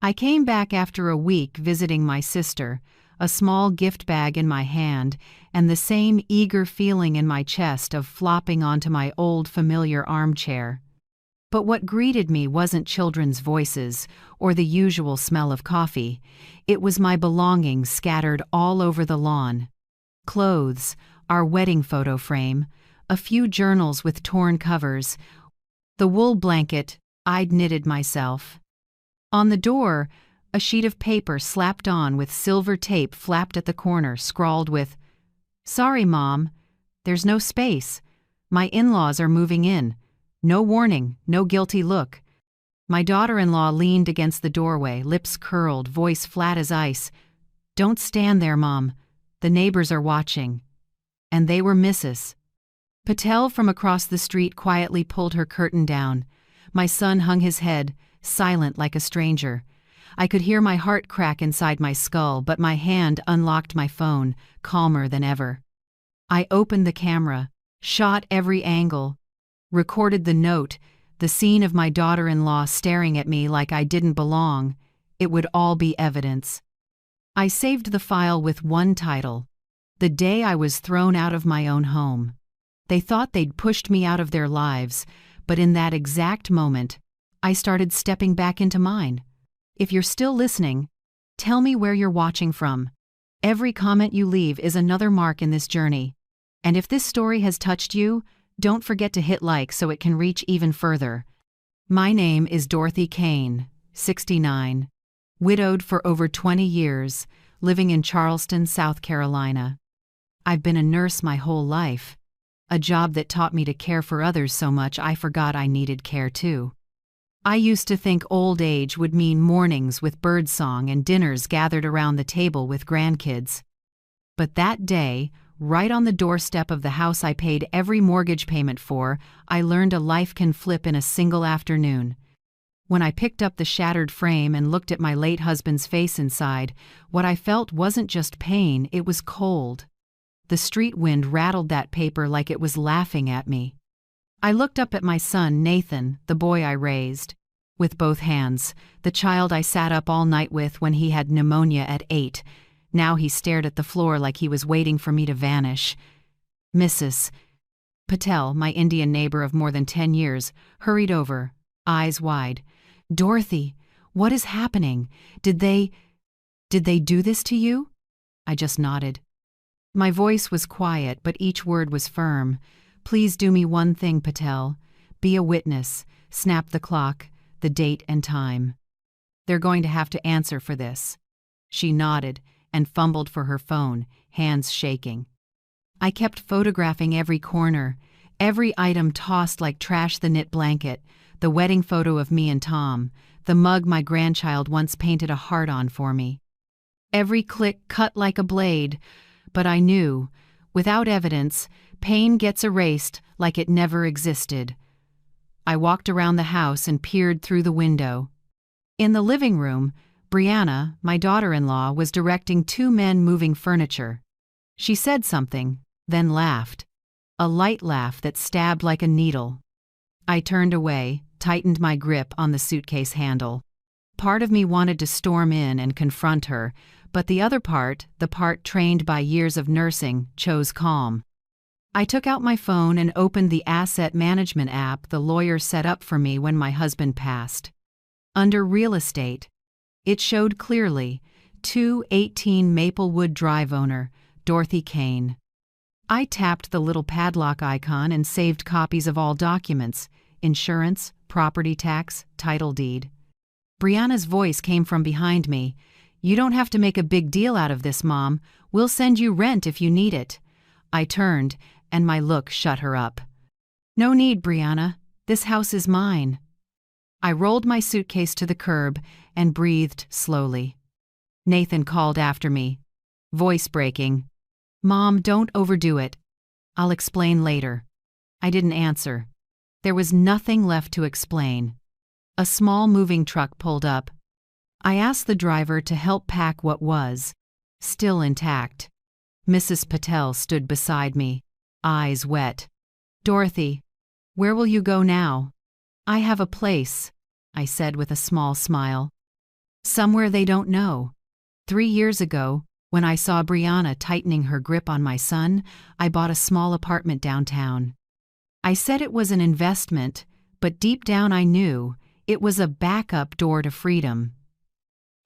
I came back after a week visiting my sister, a small gift bag in my hand, and the same eager feeling in my chest of flopping onto my old familiar armchair. But what greeted me wasn't children's voices or the usual smell of coffee. It was my belongings scattered all over the lawn. Clothes, our wedding photo frame, a few journals with torn covers, the wool blanket I'd knitted myself. On the door, a sheet of paper slapped on with silver tape flapped at the corner, scrawled with, "Sorry, Mom, there's no space. My in-laws are moving in. No warning, no guilty look." My daughter-in-law leaned against the doorway, lips curled, voice flat as ice. "Don't stand there, Mom. The neighbors are watching." And they were Mrs. Patel from across the street quietly pulled her curtain down. My son hung his head, silent like a stranger. I could hear my heart crack inside my skull, but my hand unlocked my phone, calmer than ever. I opened the camera, shot every angle, recorded the note, the scene of my daughter-in-law staring at me like I didn't belong. It would all be evidence. I saved the file with one title: "The Day I Was Thrown Out of My Own Home." They thought they'd pushed me out of their lives, but in that exact moment, I started stepping back into mine. If you're still listening, tell me where you're watching from. Every comment you leave is another mark in this journey. And if this story has touched you, don't forget to hit like so it can reach even further. My name is Dorothy Kane, 69, widowed for over 20 years, living in Charleston, South Carolina. I've been a nurse my whole life, a job that taught me to care for others so much I forgot I needed care too. I used to think old age would mean mornings with birdsong and dinners gathered around the table with grandkids. But that day, right on the doorstep of the house I paid every mortgage payment for, I learned a life can flip in a single afternoon. When I picked up the shattered frame and looked at my late husband's face inside, what I felt wasn't just pain, it was cold. The street wind rattled that paper like it was laughing at me. I looked up at my son, Nathan, the boy I raised, with both hands, the child I sat up all night with when he had pneumonia at 8. Now he stared at the floor like he was waiting for me to vanish. Mrs. Patel, my Indian neighbor of more than 10 years, hurried over, eyes wide. "Dorothy, what is happening? Did they do this to you?" I just nodded. My voice was quiet, but each word was firm. "Please do me one thing, Patel. Be a witness. Snap the clock, the date and time. They're going to have to answer for this." She nodded and fumbled for her phone, hands shaking. I kept photographing every corner, every item tossed like trash: the knit blanket, the wedding photo of me and Tom, the mug my grandchild once painted a heart on for me. Every click cut like a blade, but I knew, without evidence, pain gets erased like it never existed. I walked around the house and peered through the window. In the living room, Brianna, my daughter-in-law, was directing two men moving furniture. She said something, then laughed. A light laugh that stabbed like a needle. I turned away, tightened my grip on the suitcase handle. Part of me wanted to storm in and confront her, but the other part, the part trained by years of nursing, chose calm. I took out my phone and opened the asset management app the lawyer set up for me when my husband passed. Under real estate, it showed clearly, 218 Maplewood Drive owner, Dorothy Kane. I tapped the little padlock icon and saved copies of all documents: insurance, property tax, title deed. Brianna's voice came from behind me. "You don't have to make a big deal out of this, Mom. We'll send you rent if you need it." I turned, and my look shut her up. "No need, Brianna. This house is mine." I rolled my suitcase to the curb and breathed slowly. Nathan called after me, voice breaking. "Mom, don't overdo it. I'll explain later." I didn't answer. There was nothing left to explain. A small moving truck pulled up. I asked the driver to help pack what was still intact. Mrs. Patel stood beside me, eyes wet. "Dorothy, where will you go now?" "I have a place," I said with a small smile. Somewhere they don't know. 3 years ago, when I saw Brianna tightening her grip on my son, I bought a small apartment downtown. I said it was an investment, but deep down I knew it was a backup door to freedom.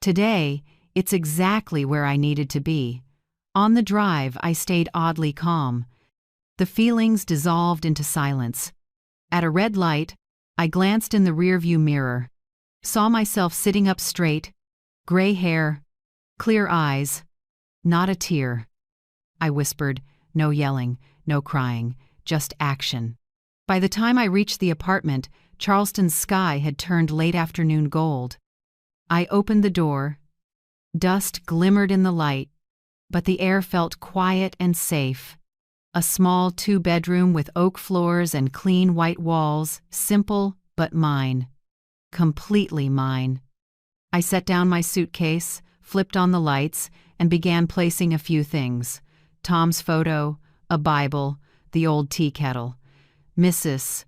Today, it's exactly where I needed to be. On the drive, I stayed oddly calm. The feelings dissolved into silence. At a red light, I glanced in the rearview mirror, saw myself sitting up straight, gray hair, clear eyes, not a tear. I whispered, no yelling, no crying, just action. By the time I reached the apartment, Charleston's sky had turned late afternoon gold. I opened the door. Dust glimmered in the light, but the air felt quiet and safe. A small 2-bedroom with oak floors and clean white walls, simple but mine. Completely mine. I set down my suitcase, flipped on the lights, and began placing a few things. Tom's photo, a Bible, the old tea kettle. Mrs.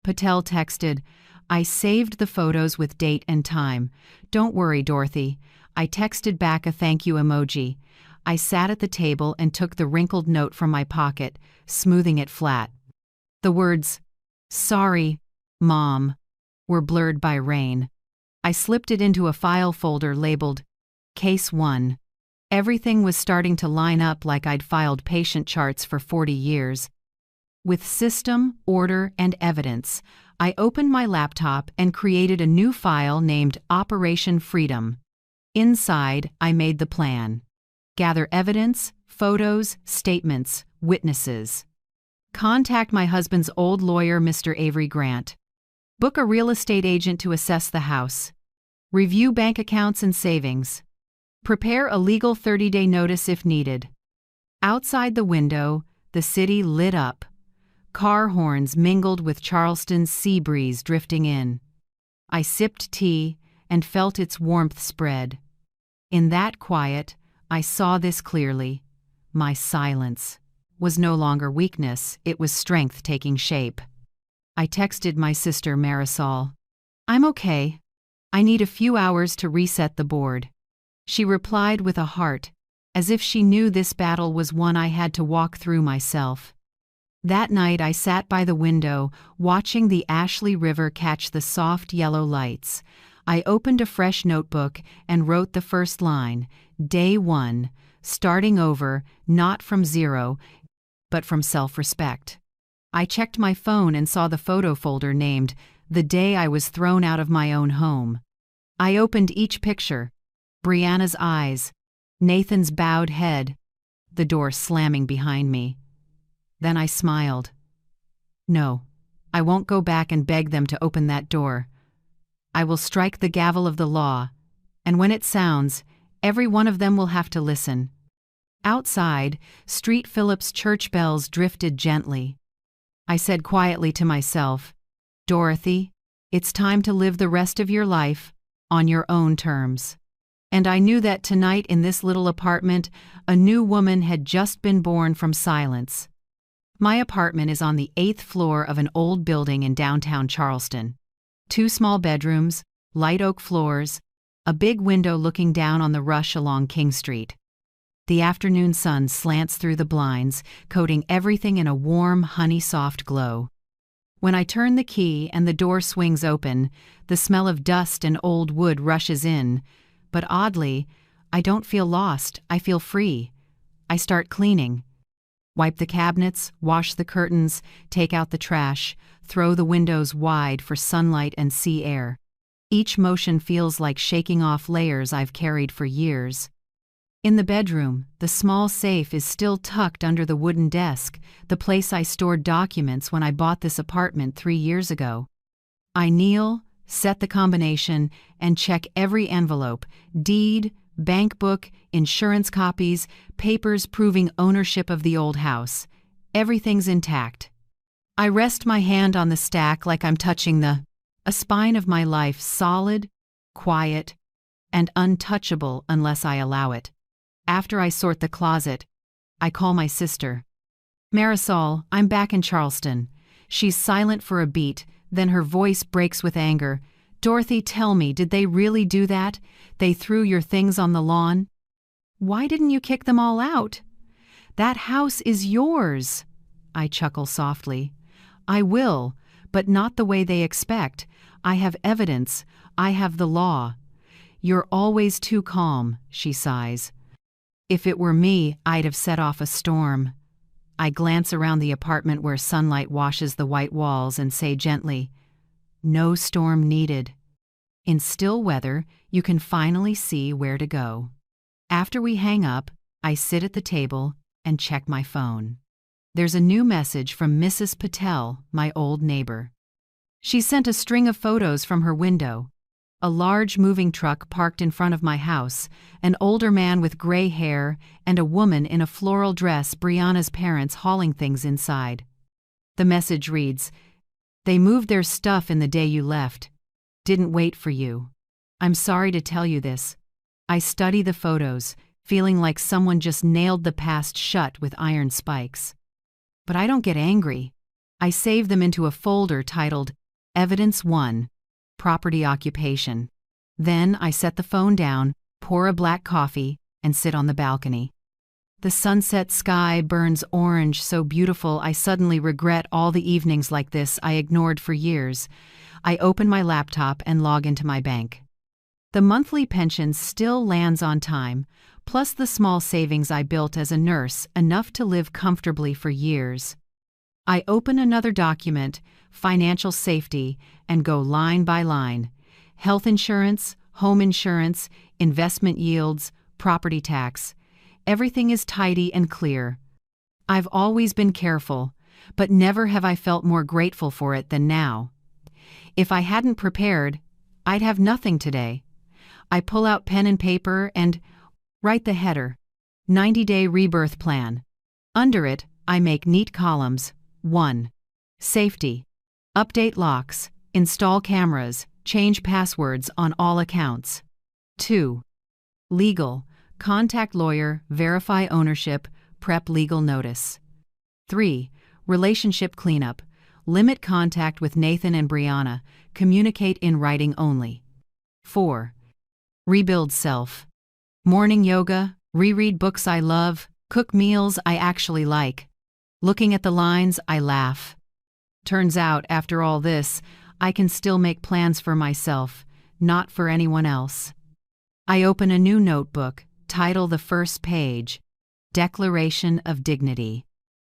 Patel texted, "I saved the photos with date and time. Don't worry, Dorothy." I texted back a thank you emoji. I sat at the table and took the wrinkled note from my pocket, smoothing it flat. The words, "Sorry, Mom," were blurred by rain. I slipped it into a file folder labeled Case 1. Everything was starting to line up like I'd filed patient charts for 40 years. With system, order, and evidence, I opened my laptop and created a new file named Operation Freedom. Inside, I made the plan. Gather evidence, photos, statements, witnesses. Contact my husband's old lawyer, Mr. Avery Grant. Book a real estate agent to assess the house. Review bank accounts and savings. Prepare a legal 30-day notice if needed. Outside the window, the city lit up. Car horns mingled with Charleston's sea breeze drifting in. I sipped tea and felt its warmth spread. In that quiet, I saw this clearly. My silence was no longer weakness, it was strength taking shape. I texted my sister Marisol. "I'm okay. I need a few hours to reset the board." She replied with a heart, as if she knew this battle was one I had to walk through myself. That night I sat by the window, watching the Ashley River catch the soft yellow lights. I opened a fresh notebook and wrote the first line, Day 1, starting over, not from zero, but from self-respect. I checked my phone and saw the photo folder named The Day I Was Thrown Out of My Own Home. I opened each picture. Brianna's eyes, Nathan's bowed head, the door slamming behind me. Then I smiled. No, I won't go back and beg them to open that door. I will strike the gavel of the law, and when it sounds, every one of them will have to listen. Outside, Street Phillips church bells drifted gently. I said quietly to myself, "Dorothy, it's time to live the rest of your life on your own terms." And I knew that tonight in this little apartment, a new woman had just been born from silence. My apartment is on the 8th floor of an old building in downtown Charleston. 2 small bedrooms, light oak floors, a big window looking down on the Rush along King Street. The afternoon sun slants through the blinds, coating everything in a warm, honey-soft glow. When I turn the key and the door swings open, the smell of dust and old wood rushes in, but oddly, I don't feel lost, I feel free. I start cleaning. Wipe the cabinets, wash the curtains, take out the trash, throw the windows wide for sunlight and sea air. Each motion feels like shaking off layers I've carried for years. In the bedroom, the small safe is still tucked under the wooden desk, the place I stored documents when I bought this apartment 3 years ago. I kneel, set the combination, and check every envelope, deed, bank book, insurance copies, papers proving ownership of the old house. Everything's intact. I rest my hand on the stack like I'm touching a spine of my life, solid, quiet, and untouchable unless I allow it. After I sort the closet, I call my sister. "Marisol, I'm back in Charleston." She's silent for a beat, then her voice breaks with anger. Dorothy, tell me, did they really do that? They threw your things on the lawn? Why didn't you kick them all out? That house is yours. I chuckle softly. I will, but not the way they expect. I have evidence. I have the law. You're always too calm, she sighs. If it were me, I'd have set off a storm. I glance around the apartment where sunlight washes the white walls and say gently, no storm needed. In still weather, you can finally see where to go. After we hang up, I sit at the table and check my phone. There's a new message from Mrs. Patel, my old neighbor. She sent a string of photos from her window. A large moving truck parked in front of my house, an older man with gray hair, and a woman in a floral dress, Brianna's parents hauling things inside. The message reads, "They moved their stuff in the day you left. Didn't wait for you. I'm sorry to tell you this." I study the photos, feeling like someone just nailed the past shut with iron spikes. But I don't get angry. I save them into a folder titled Evidence 1, Property Occupation. Then I set the phone down, pour a black coffee, and sit on the balcony. The sunset sky burns orange, so beautiful I suddenly regret all the evenings like this I ignored for years. I open my laptop and log into my bank. The monthly pension still lands on time, plus the small savings I built as a nurse, enough to live comfortably for years. I open another document, financial safety, and go line by line. Health insurance, home insurance, investment yields, property tax. Everything is tidy and clear. I've always been careful, but never have I felt more grateful for it than now. If I hadn't prepared, I'd have nothing today. I pull out pen and paper and write the header, 90-day rebirth plan. Under it, I make neat columns. 1. Safety. Update locks, install cameras, change passwords on all accounts. 2. Legal. Contact lawyer, verify ownership, prep legal notice. 3. Relationship cleanup. Limit contact with Nathan and Brianna, communicate in writing only. 4. Rebuild self. Morning yoga, reread books I love, cook meals I actually like. Looking at the lines, I laugh. Turns out, after all this, I can still make plans for myself, not for anyone else. I open a new notebook, title the first page, Declaration of Dignity.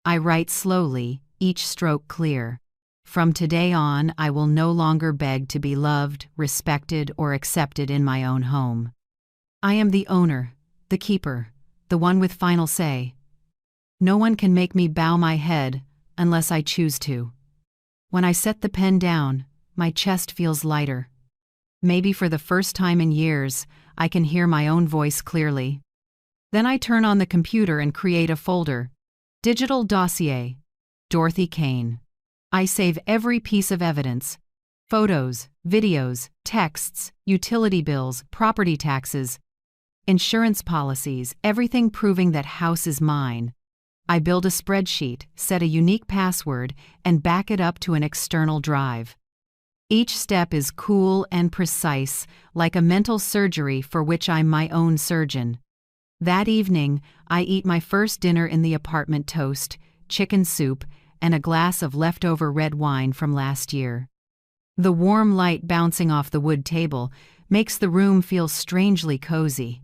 I write slowly, each stroke clear. From today on, I will no longer beg to be loved, respected, or accepted in my own home. I am the owner, the keeper, the one with final say. No one can make me bow my head unless I choose to. When I set the pen down, my chest feels lighter. Maybe for the first time in years, I can hear my own voice clearly. Then I turn on the computer and create a folder. Digital dossier. Dorothy Kane. I save every piece of evidence. Photos, videos, texts, utility bills, property taxes, insurance policies, everything proving that house is mine. I build a spreadsheet, set a unique password, and back it up to an external drive. Each step is cool and precise, like a mental surgery for which I'm my own surgeon. That evening, I eat my first dinner in the apartment: toast, chicken soup, and a glass of leftover red wine from last year. The warm light bouncing off the wood table makes the room feel strangely cozy.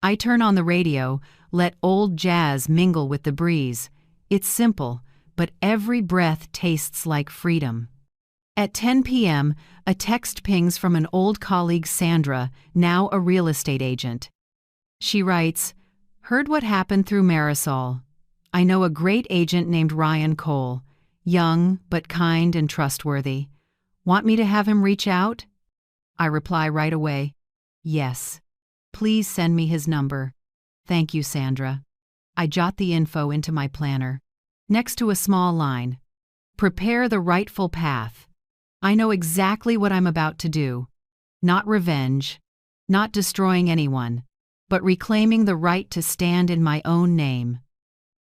I turn on the radio, let old jazz mingle with the breeze. It's simple, but every breath tastes like freedom. At 10 p.m., a text pings from an old colleague, Sandra, now a real estate agent. She writes, "Heard what happened through Marisol. I know a great agent named Ryan Cole, young but kind and trustworthy. Want me to have him reach out?" I reply right away, "Yes. Please send me his number. Thank you, Sandra." I jot the info into my planner. Next to a small line, "Prepare the rightful path." I know exactly what I'm about to do. Not revenge, not destroying anyone, but reclaiming the right to stand in my own name.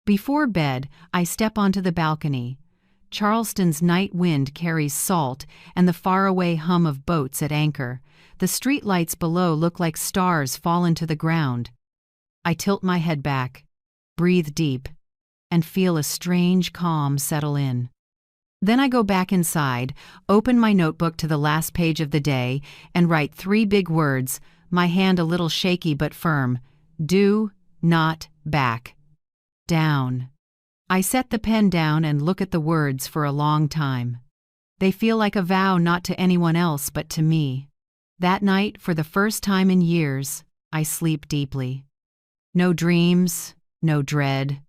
Before bed, I step onto the balcony. Charleston's night wind carries salt and the faraway hum of boats at anchor. The streetlights below look like stars fallen to the ground. I tilt my head back, breathe deep, and feel a strange calm settle in. Then I go back inside, open my notebook to the last page of the day, and write 3 big words, my hand a little shaky but firm: do not back down. I set the pen down and look at the words for a long time. They feel like a vow not to anyone else but to me. That night, for the first time in years, I sleep deeply. No dreams, no dread,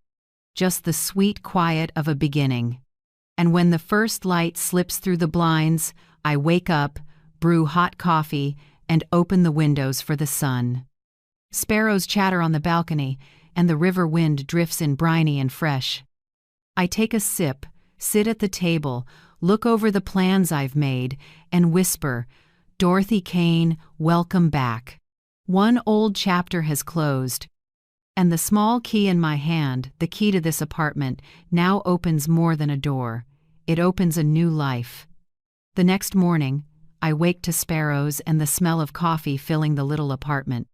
just the sweet quiet of a beginning. And when the first light slips through the blinds, I wake up, brew hot coffee, and open the windows for the sun. Sparrows chatter on the balcony, and the river wind drifts in briny and fresh. I take a sip, sit at the table, look over the plans I've made, and whisper, "Dorothy Kane, welcome back." One old chapter has closed, and the small key in my hand, the key to this apartment, now opens more than a door. It opens a new life. The next morning, I wake to sparrows and the smell of coffee filling the little apartment.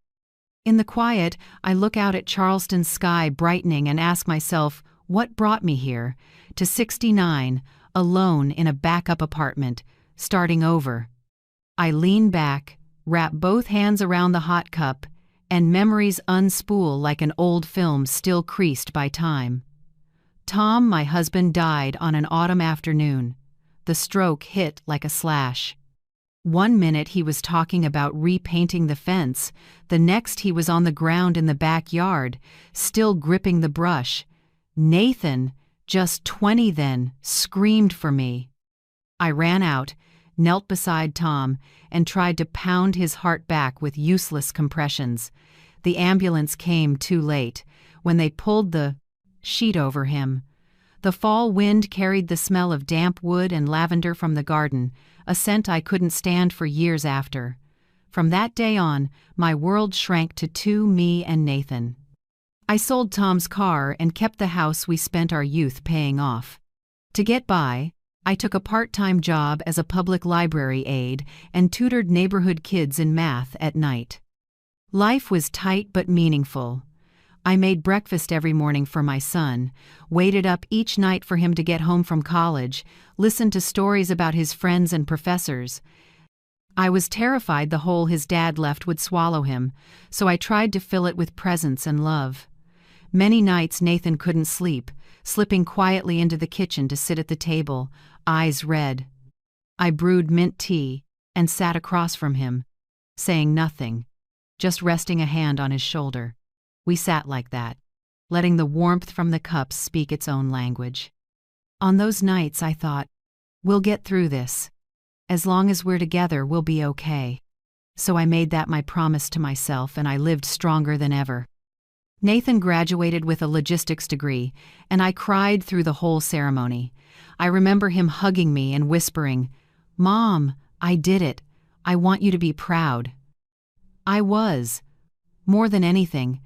In the quiet, I look out at Charleston's sky brightening and ask myself, what brought me here, to 69, alone in a backup apartment, starting over? I lean back, wrap both hands around the hot cup, and memories unspool like an old film still creased by time. Tom, my husband, died on an autumn afternoon. The stroke hit like a slash. One minute he was talking about repainting the fence, the next he was on the ground in the backyard, still gripping the brush. Nathan, just 20 then, screamed for me. I ran out, knelt beside Tom, and tried to pound his heart back with useless compressions. The ambulance came too late, when they pulled the sheet over him. The fall wind carried the smell of damp wood and lavender from the garden, a scent I couldn't stand for years after. From that day on, my world shrank to 2, me and Nathan. I sold Tom's car and kept the house we spent our youth paying off. To get by, I took a part-time job as a public library aide and tutored neighborhood kids in math at night. Life was tight but meaningful. I made breakfast every morning for my son, waited up each night for him to get home from college, listened to stories about his friends and professors. I was terrified the hole his dad left would swallow him, so I tried to fill it with presence and love. Many nights Nathan couldn't sleep, slipping quietly into the kitchen to sit at the table, eyes red. I brewed mint tea and sat across from him, saying nothing, just resting a hand on his shoulder. We sat like that, letting the warmth from the cups speak its own language. On those nights I thought, we'll get through this. As long as we're together, we'll be okay. So I made that my promise to myself, and I lived stronger than ever. Nathan graduated with a logistics degree, and I cried through the whole ceremony. I remember him hugging me and whispering, "Mom, I did it. I want you to be proud." I was. More than anything.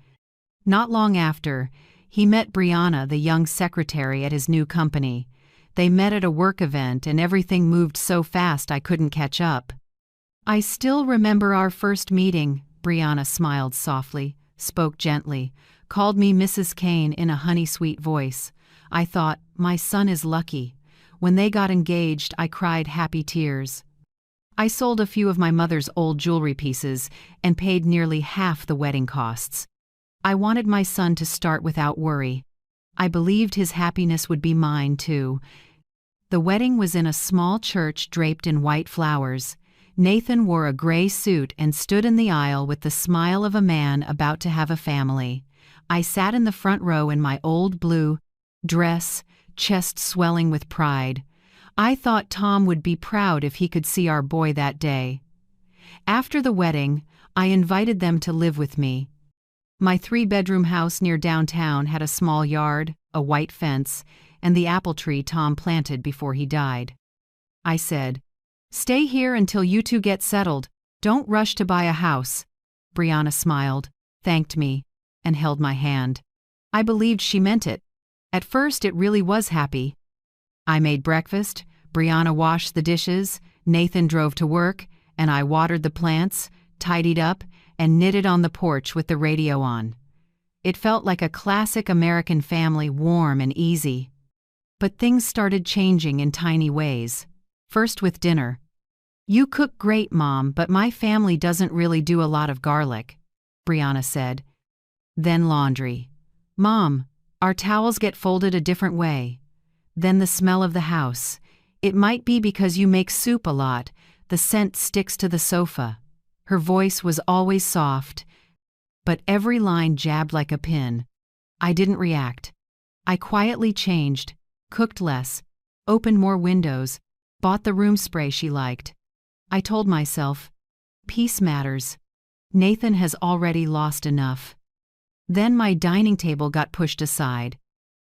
Not long after, he met Brianna, the young secretary at his new company. They met at a work event, and everything moved so fast I couldn't catch up. "I still remember our first meeting," Brianna smiled softly, spoke gently, called me Mrs. Kane in a honey-sweet voice. I thought, my son is lucky. When they got engaged, I cried happy tears. I sold a few of my mother's old jewelry pieces and paid nearly half the wedding costs. I wanted my son to start without worry. I believed his happiness would be mine, too. The wedding was in a small church draped in white flowers. Nathan wore a gray suit and stood in the aisle with the smile of a man about to have a family. I sat in the front row in my old blue dress, chest swelling with pride. I thought Tom would be proud if he could see our boy that day. After the wedding, I invited them to live with me. My 3-bedroom house near downtown had a small yard, a white fence, and the apple tree Tom planted before he died. I said, "Stay here until you two get settled. Don't rush to buy a house." Brianna smiled, thanked me, and held my hand. I believed she meant it. At first it really was happy. I made breakfast, Brianna washed the dishes, Nathan drove to work, and I watered the plants, tidied up, and knitted on the porch with the radio on. It felt like a classic American family, warm and easy. But things started changing in tiny ways. First with dinner. "You cook great, Mom, but my family doesn't really do a lot of garlic," Brianna said. Then laundry. "Mom, our towels get folded a different way." Then the smell of the house. "It might be because you make soup a lot, the scent sticks to the sofa." Her voice was always soft, but every line jabbed like a pin. I didn't react. I quietly changed, cooked less, opened more windows, bought the room spray she liked. I told myself, peace matters. Nathan has already lost enough. Then my dining table got pushed aside.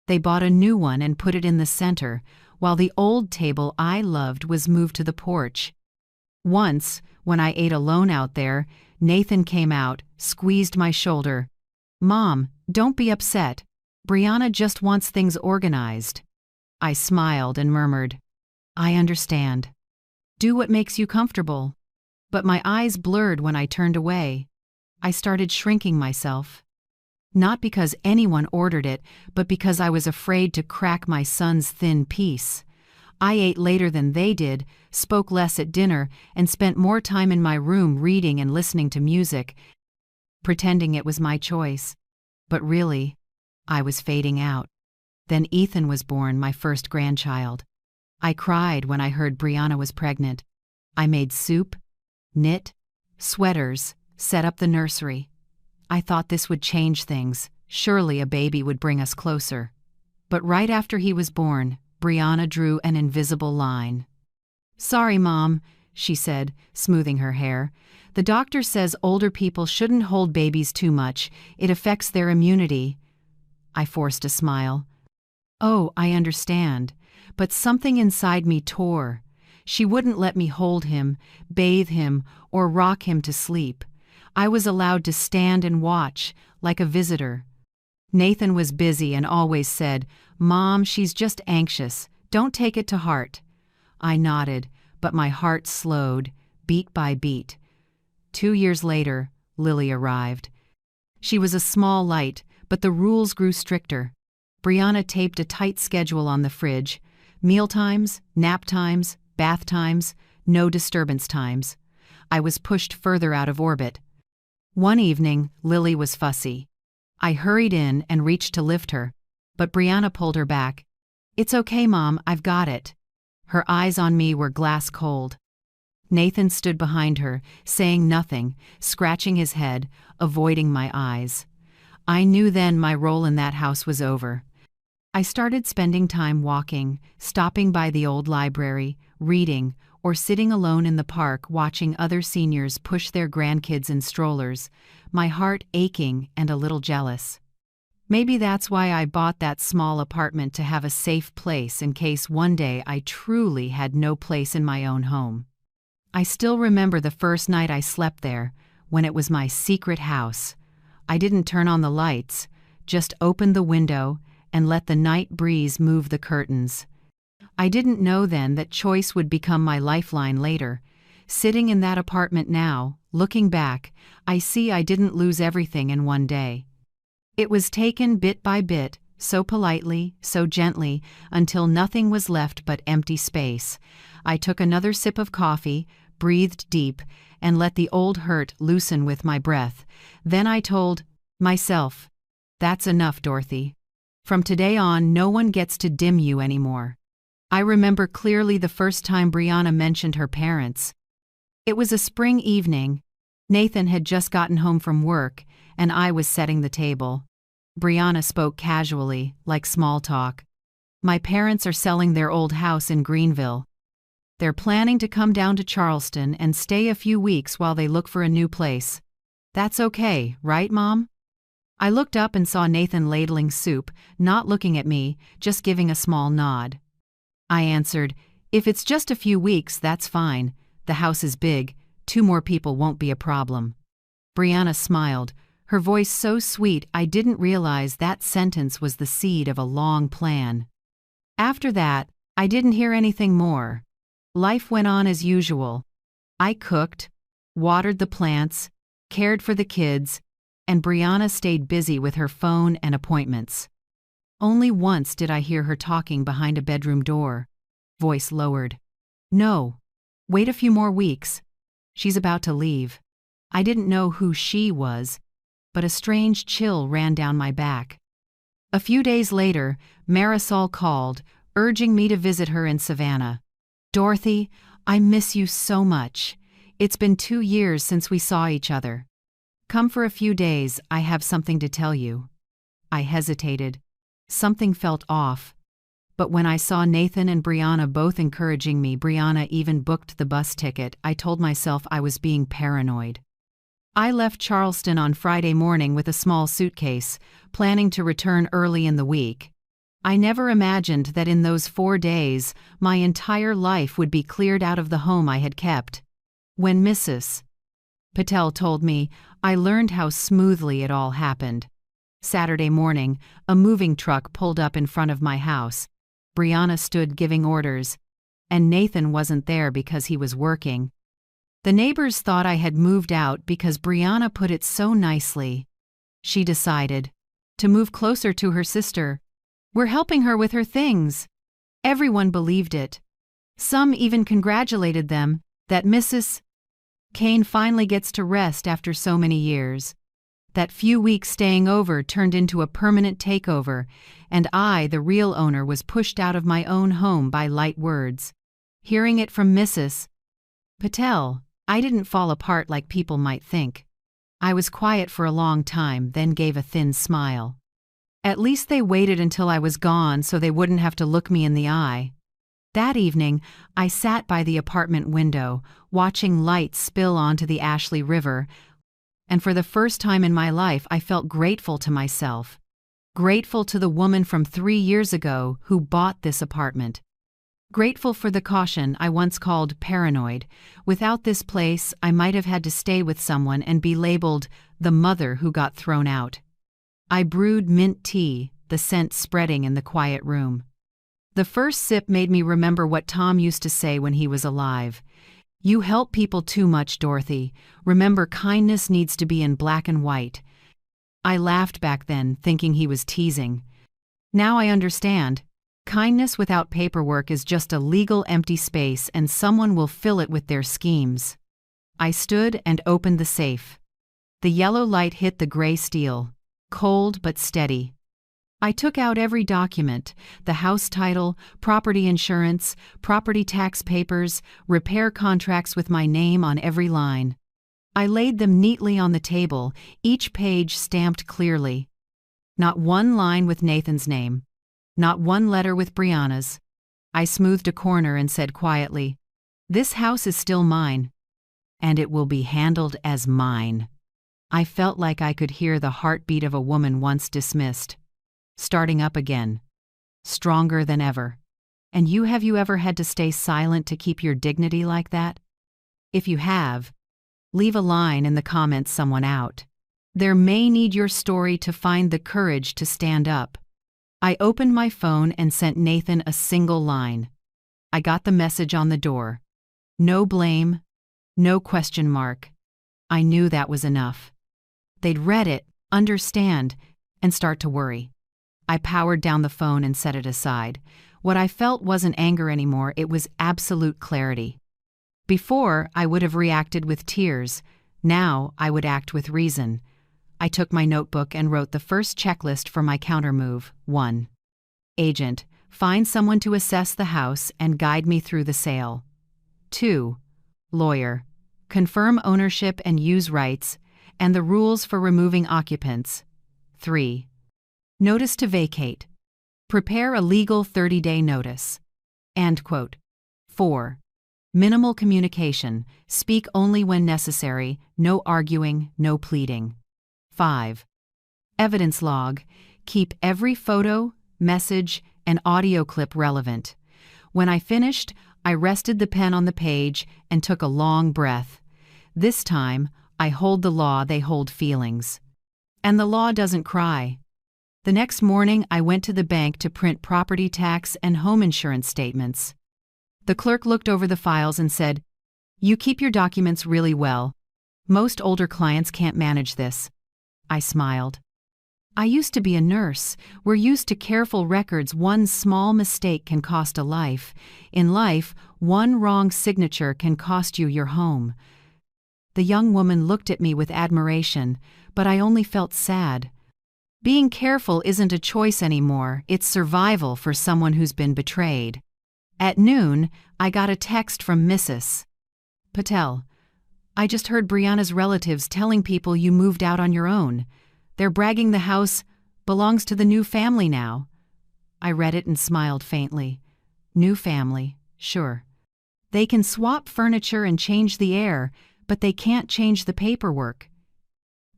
They bought a new one and put it in the center, while the old table I loved was moved to the porch. Once, when I ate alone out there, Nathan came out, squeezed my shoulder. "Mom, don't be upset. Brianna just wants things organized." I smiled and murmured, "I understand. Do what makes you comfortable." But my eyes blurred when I turned away. I started shrinking myself. Not because anyone ordered it, but because I was afraid to crack my son's thin peace. I ate later than they did, spoke less at dinner, and spent more time in my room reading and listening to music, pretending it was my choice. But really, I was fading out. Then Ethan was born, my first grandchild. I cried when I heard Brianna was pregnant. I made soup, knit, sweaters, set up the nursery. I thought this would change things. Surely a baby would bring us closer. But right after he was born, Brianna drew an invisible line. "Sorry, Mom," she said, smoothing her hair. "The doctor says older people shouldn't hold babies too much. It affects their immunity." I forced a smile. "Oh, I understand." But something inside me tore. She wouldn't let me hold him, bathe him, or rock him to sleep. I was allowed to stand and watch, like a visitor. Nathan was busy and always said, "Mom, she's just anxious. Don't take it to heart." I nodded, but my heart slowed, beat by beat. 2 years later, Lily arrived. She was a small light, but the rules grew stricter. Brianna taped a tight schedule on the fridge: mealtimes, nap times, bath times, no disturbance times. I was pushed further out of orbit. One evening, Lily was fussy. I hurried in and reached to lift her, but Brianna pulled her back. "It's okay, Mom, I've got it." Her eyes on me were glass cold. Nathan stood behind her, saying nothing, scratching his head, avoiding my eyes. I knew then my role in that house was over. I started spending time walking, stopping by the old library, reading, or sitting alone in the park watching other seniors push their grandkids in strollers, my heart aching and a little jealous. Maybe that's why I bought that small apartment, to have a safe place in case one day I truly had no place in my own home. I still remember the first night I slept there, when it was my secret house. I didn't turn on the lights, just opened the window and let the night breeze move the curtains. I didn't know then that choice would become my lifeline later. Sitting in that apartment now, looking back, I see I didn't lose everything in one day. It was taken bit by bit, so politely, so gently, until nothing was left but empty space. I took another sip of coffee, breathed deep, and let the old hurt loosen with my breath. Then I told myself, "That's enough, Dorothy. From today on, no one gets to dim you anymore." I remember clearly the first time Brianna mentioned her parents. It was a spring evening. Nathan had just gotten home from work, and I was setting the table. Brianna spoke casually, like small talk. "My parents are selling their old house in Greenville. They're planning to come down to Charleston and stay a few weeks while they look for a new place. That's okay, right, Mom?" I looked up and saw Nathan ladling soup, not looking at me, just giving a small nod. I answered, "If it's just a few weeks, that's fine. The house is big. 2 more people won't be a problem." Brianna smiled, her voice so sweet I didn't realize that sentence was the seed of a long plan. After that, I didn't hear anything more. Life went on as usual. I cooked, watered the plants, cared for the kids, and Brianna stayed busy with her phone and appointments. Only once did I hear her talking behind a bedroom door. Voice lowered. No. Wait a few more weeks. She's about to leave. I didn't know who she was, but a strange chill ran down my back. A few days later, Marisol called, urging me to visit her in Savannah. Dorothy, I miss you so much. It's been 2 years since we saw each other. Come for a few days, I have something to tell you. I hesitated. Something felt off. But when I saw Nathan and Brianna both encouraging me, Brianna even booked the bus ticket, I told myself I was being paranoid. I left Charleston on Friday morning with a small suitcase, planning to return early in the week. I never imagined that in those 4 days, my entire life would be cleared out of the home I had kept. When Mrs. Patel told me, I learned how smoothly it all happened. Saturday morning, a moving truck pulled up in front of my house. Brianna stood giving orders, and Nathan wasn't there because he was working. The neighbors thought I had moved out because Brianna put it so nicely. She decided to move closer to her sister. We're helping her with her things. Everyone believed it. Some even congratulated them that Mrs. Kane finally gets to rest after so many years. That few weeks staying over turned into a permanent takeover, and I, the real owner, was pushed out of my own home by light words. Hearing it from Mrs. Patel, I didn't fall apart like people might think. I was quiet for a long time, then gave a thin smile. At least they waited until I was gone so they wouldn't have to look me in the eye. That evening, I sat by the apartment window, watching lights spill onto the Ashley River, and for the first time in my life I felt grateful to myself. Grateful to the woman from 3 years ago who bought this apartment. Grateful for the caution I once called paranoid. Without this place, I might have had to stay with someone and be labeled the mother who got thrown out. I brewed mint tea, the scent spreading in the quiet room. The first sip made me remember what Tom used to say when he was alive. You help people too much, Dorothy. Remember, kindness needs to be in black and white. I laughed back then, thinking he was teasing. Now I understand. Kindness without paperwork is just a legal empty space, and someone will fill it with their schemes. I stood and opened the safe. The yellow light hit the gray steel, cold but steady. I took out every document: the house title, property insurance, property tax papers, repair contracts with my name on every line. I laid them neatly on the table, each page stamped clearly. Not one line with Nathan's name. Not one letter with Brianna's. I smoothed a corner and said quietly, "This house is still mine, and it will be handled as mine." I felt like I could hear the heartbeat of a woman once dismissed, starting up again, stronger than ever. And have you ever had to stay silent to keep your dignity like that? If you have, leave a line in the comments someone out. There may need your story to find the courage to stand up. I opened my phone and sent Nathan a single line. I got the message on the door. No blame, no question mark. I knew that was enough. They'd read it, understand, and start to worry. I powered down the phone and set it aside. What I felt wasn't anger anymore, it was absolute clarity. Before, I would have reacted with tears. Now, I would act with reason. I took my notebook and wrote the first checklist for my countermove. 1. Agent, find someone to assess the house and guide me through the sale. 2. Lawyer, confirm ownership and use rights, and the rules for removing occupants. 3. Notice to vacate. Prepare a legal 30-day notice. End quote. 4. Minimal communication. Speak only when necessary. No arguing, no pleading. 5. Evidence log. Keep every photo, message, and audio clip relevant. When I finished, I rested the pen on the page and took a long breath. This time, I hold the law, they hold feelings. And the law doesn't cry. The next morning, I went to the bank to print property tax and home insurance statements. The clerk looked over the files and said, "You keep your documents really well. Most older clients can't manage this." I smiled. I used to be a nurse. We're used to careful records. One small mistake can cost a life. In life, one wrong signature can cost you your home. The young woman looked at me with admiration, but I only felt sad. Being careful isn't a choice anymore, it's survival for someone who's been betrayed. At noon, I got a text from Mrs. Patel. "I just heard Brianna's relatives telling people you moved out on your own. They're bragging the house belongs to the new family now." I read it and smiled faintly. New family, sure. They can swap furniture and change the air, but they can't change the paperwork.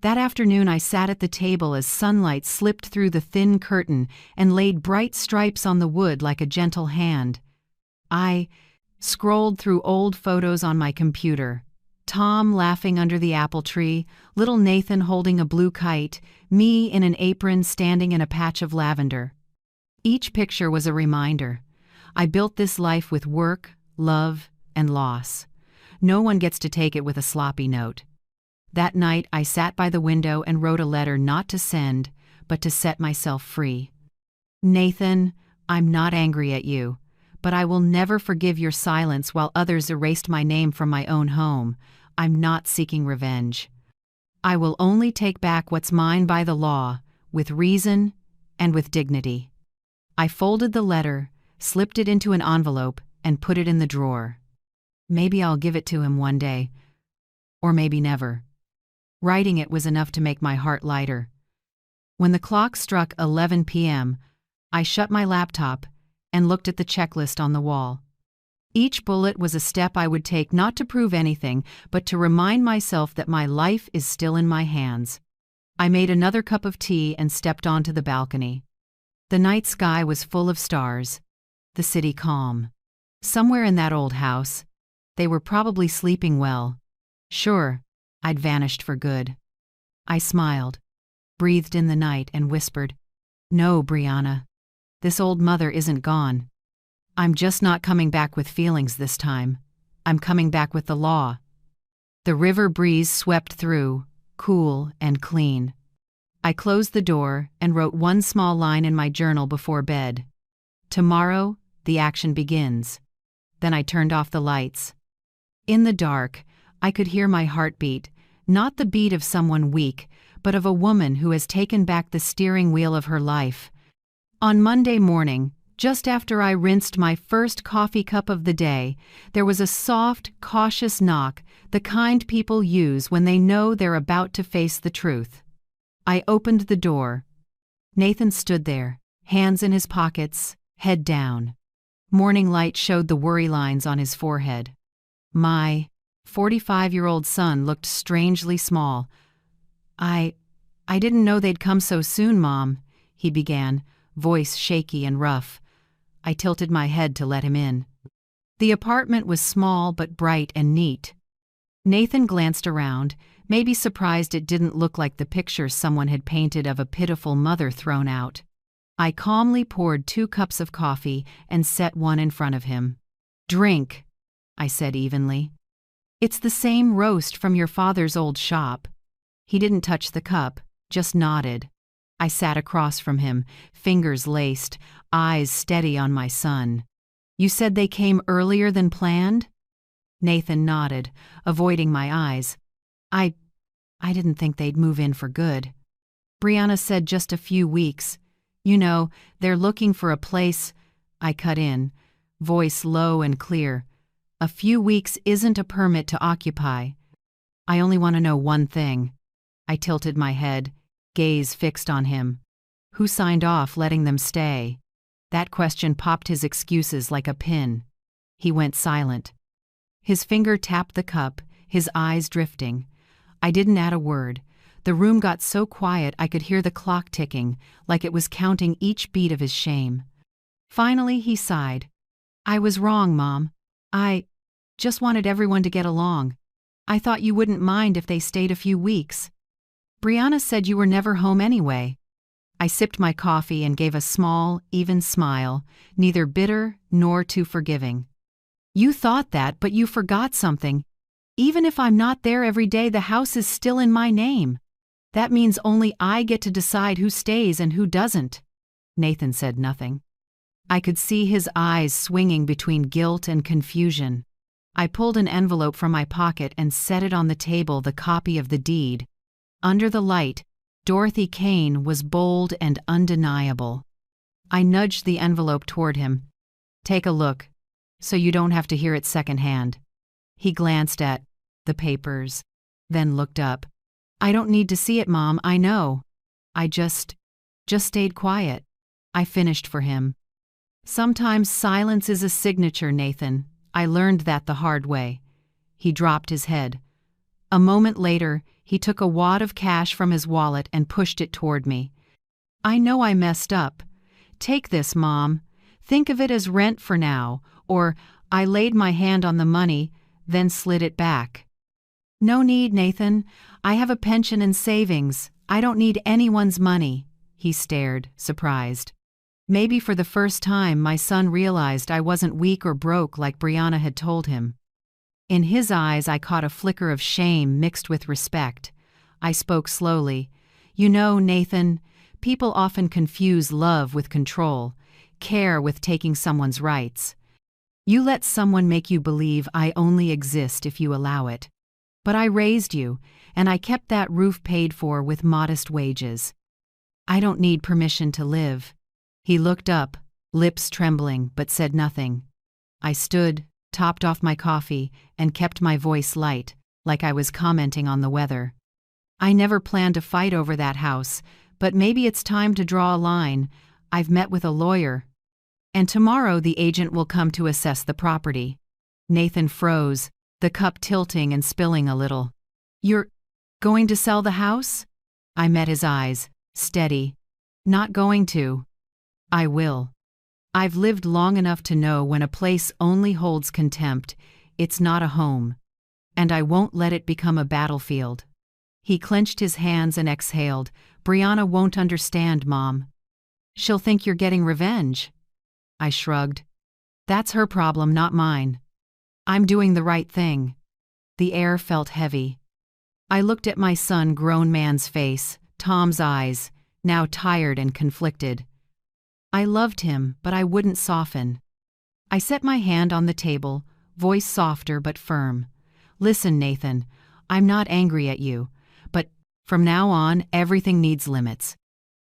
That afternoon I sat at the table as sunlight slipped through the thin curtain and laid bright stripes on the wood like a gentle hand. I scrolled through old photos on my computer. Tom laughing under the apple tree, little Nathan holding a blue kite, me in an apron standing in a patch of lavender. Each picture was a reminder. I built this life with work, love, and loss. No one gets to take it with a sloppy note. That night, I sat by the window and wrote a letter not to send, but to set myself free. "Nathan, I'm not angry at you, but I will never forgive your silence while others erased my name from my own home. I'm not seeking revenge. I will only take back what's mine by the law, with reason and with dignity." I folded the letter, slipped it into an envelope, and put it in the drawer. Maybe I'll give it to him one day, or maybe never. Writing it was enough to make my heart lighter. When the clock struck 11 p.m., I shut my laptop and looked at the checklist on the wall. Each bullet was a step I would take not to prove anything, but to remind myself that my life is still in my hands. I made another cup of tea and stepped onto the balcony. The night sky was full of stars, the city calm. Somewhere in that old house, they were probably sleeping well. Sure, I'd vanished for good. I smiled, breathed in the night, and whispered, "No, Brianna. This old mother isn't gone. I'm just not coming back with feelings this time. I'm coming back with the law." The river breeze swept through, cool and clean. I closed the door and wrote one small line in my journal before bed. "Tomorrow, the action begins." Then I turned off the lights. In the dark, I could hear my heartbeat, not the beat of someone weak, but of a woman who has taken back the steering wheel of her life. On Monday morning, just after I rinsed my first coffee cup of the day, there was a soft, cautious knock, the kind people use when they know they're about to face the truth. I opened the door. Nathan stood there, hands in his pockets, head down. Morning light showed the worry lines on his forehead. My 45-year-old son looked strangely small. I didn't know they'd come so soon, Mom," he began, voice shaky and rough. I tilted my head to let him in. The apartment was small but bright and neat. Nathan glanced around, maybe surprised it didn't look like the picture someone had painted of a pitiful mother thrown out. I calmly poured 2 cups of coffee and set one in front of him. "Drink," I said evenly. "It's the same roast from your father's old shop." He didn't touch the cup, just nodded. I sat across from him, fingers laced, eyes steady on my son. "You said they came earlier than planned?" Nathan nodded, avoiding my eyes. I didn't think they'd move in for good. Brianna said just a few weeks. You know, they're looking for a place." I cut in, voice low and clear. "A few weeks isn't a permit to occupy. I only want to know one thing." I tilted my head, gaze fixed on him. "Who signed off letting them stay?" That question popped his excuses like a pin. He went silent. His finger tapped the cup, his eyes drifting. I didn't add a word. The room got so quiet I could hear the clock ticking, like it was counting each beat of his shame. Finally, he sighed. "I was wrong, Mom. I just wanted everyone to get along. I thought you wouldn't mind if they stayed a few weeks. Brianna said you were never home anyway." I sipped my coffee and gave a small, even smile, neither bitter nor too forgiving. You thought that, but you forgot something. Even if I'm not there every day, the house is still in my name. That means only I get to decide who stays and who doesn't. Nathan said nothing. I could see his eyes swinging between guilt and confusion. I pulled an envelope from my pocket and set it on the table, the copy of the deed. Under the light, Dorothy Kane was bold and undeniable. I nudged the envelope toward him. Take a look, so you don't have to hear it secondhand. He glanced at the papers, then looked up. I don't need to see it, Mom, I know. I just stayed quiet. I finished for him. Sometimes silence is a signature, Nathan. I learned that the hard way. He dropped his head. A moment later, he took a wad of cash from his wallet and pushed it toward me. I know I messed up. Take this, Mom. Think of it as rent for now, or I laid my hand on the money, then slid it back. No need, Nathan. I have a pension and savings. I don't need anyone's money. He stared, surprised. Maybe for the first time my son realized I wasn't weak or broke like Brianna had told him. In his eyes I caught a flicker of shame mixed with respect. I spoke slowly. You know, Nathan, people often confuse love with control, care with taking someone's rights. You let someone make you believe I only exist if you allow it. But I raised you, and I kept that roof paid for with modest wages. I don't need permission to live. He looked up, lips trembling, but said nothing. I stood, topped off my coffee, and kept my voice light, like I was commenting on the weather. I never planned to fight over that house, but maybe it's time to draw a line. I've met with a lawyer. And tomorrow the agent will come to assess the property. Nathan froze, the cup tilting and spilling a little. You're going to sell the house? I met his eyes, steady. Not going to. I will. I've lived long enough to know when a place only holds contempt, it's not a home. And I won't let it become a battlefield. He clenched his hands and exhaled. Brianna won't understand, Mom. She'll think you're getting revenge. I shrugged. That's her problem, not mine. I'm doing the right thing. The air felt heavy. I looked at my son, grown man's face, Tom's eyes, now tired and conflicted. I loved him, but I wouldn't soften. I set my hand on the table, voice softer but firm. Listen, Nathan, I'm not angry at you, but from now on, everything needs limits.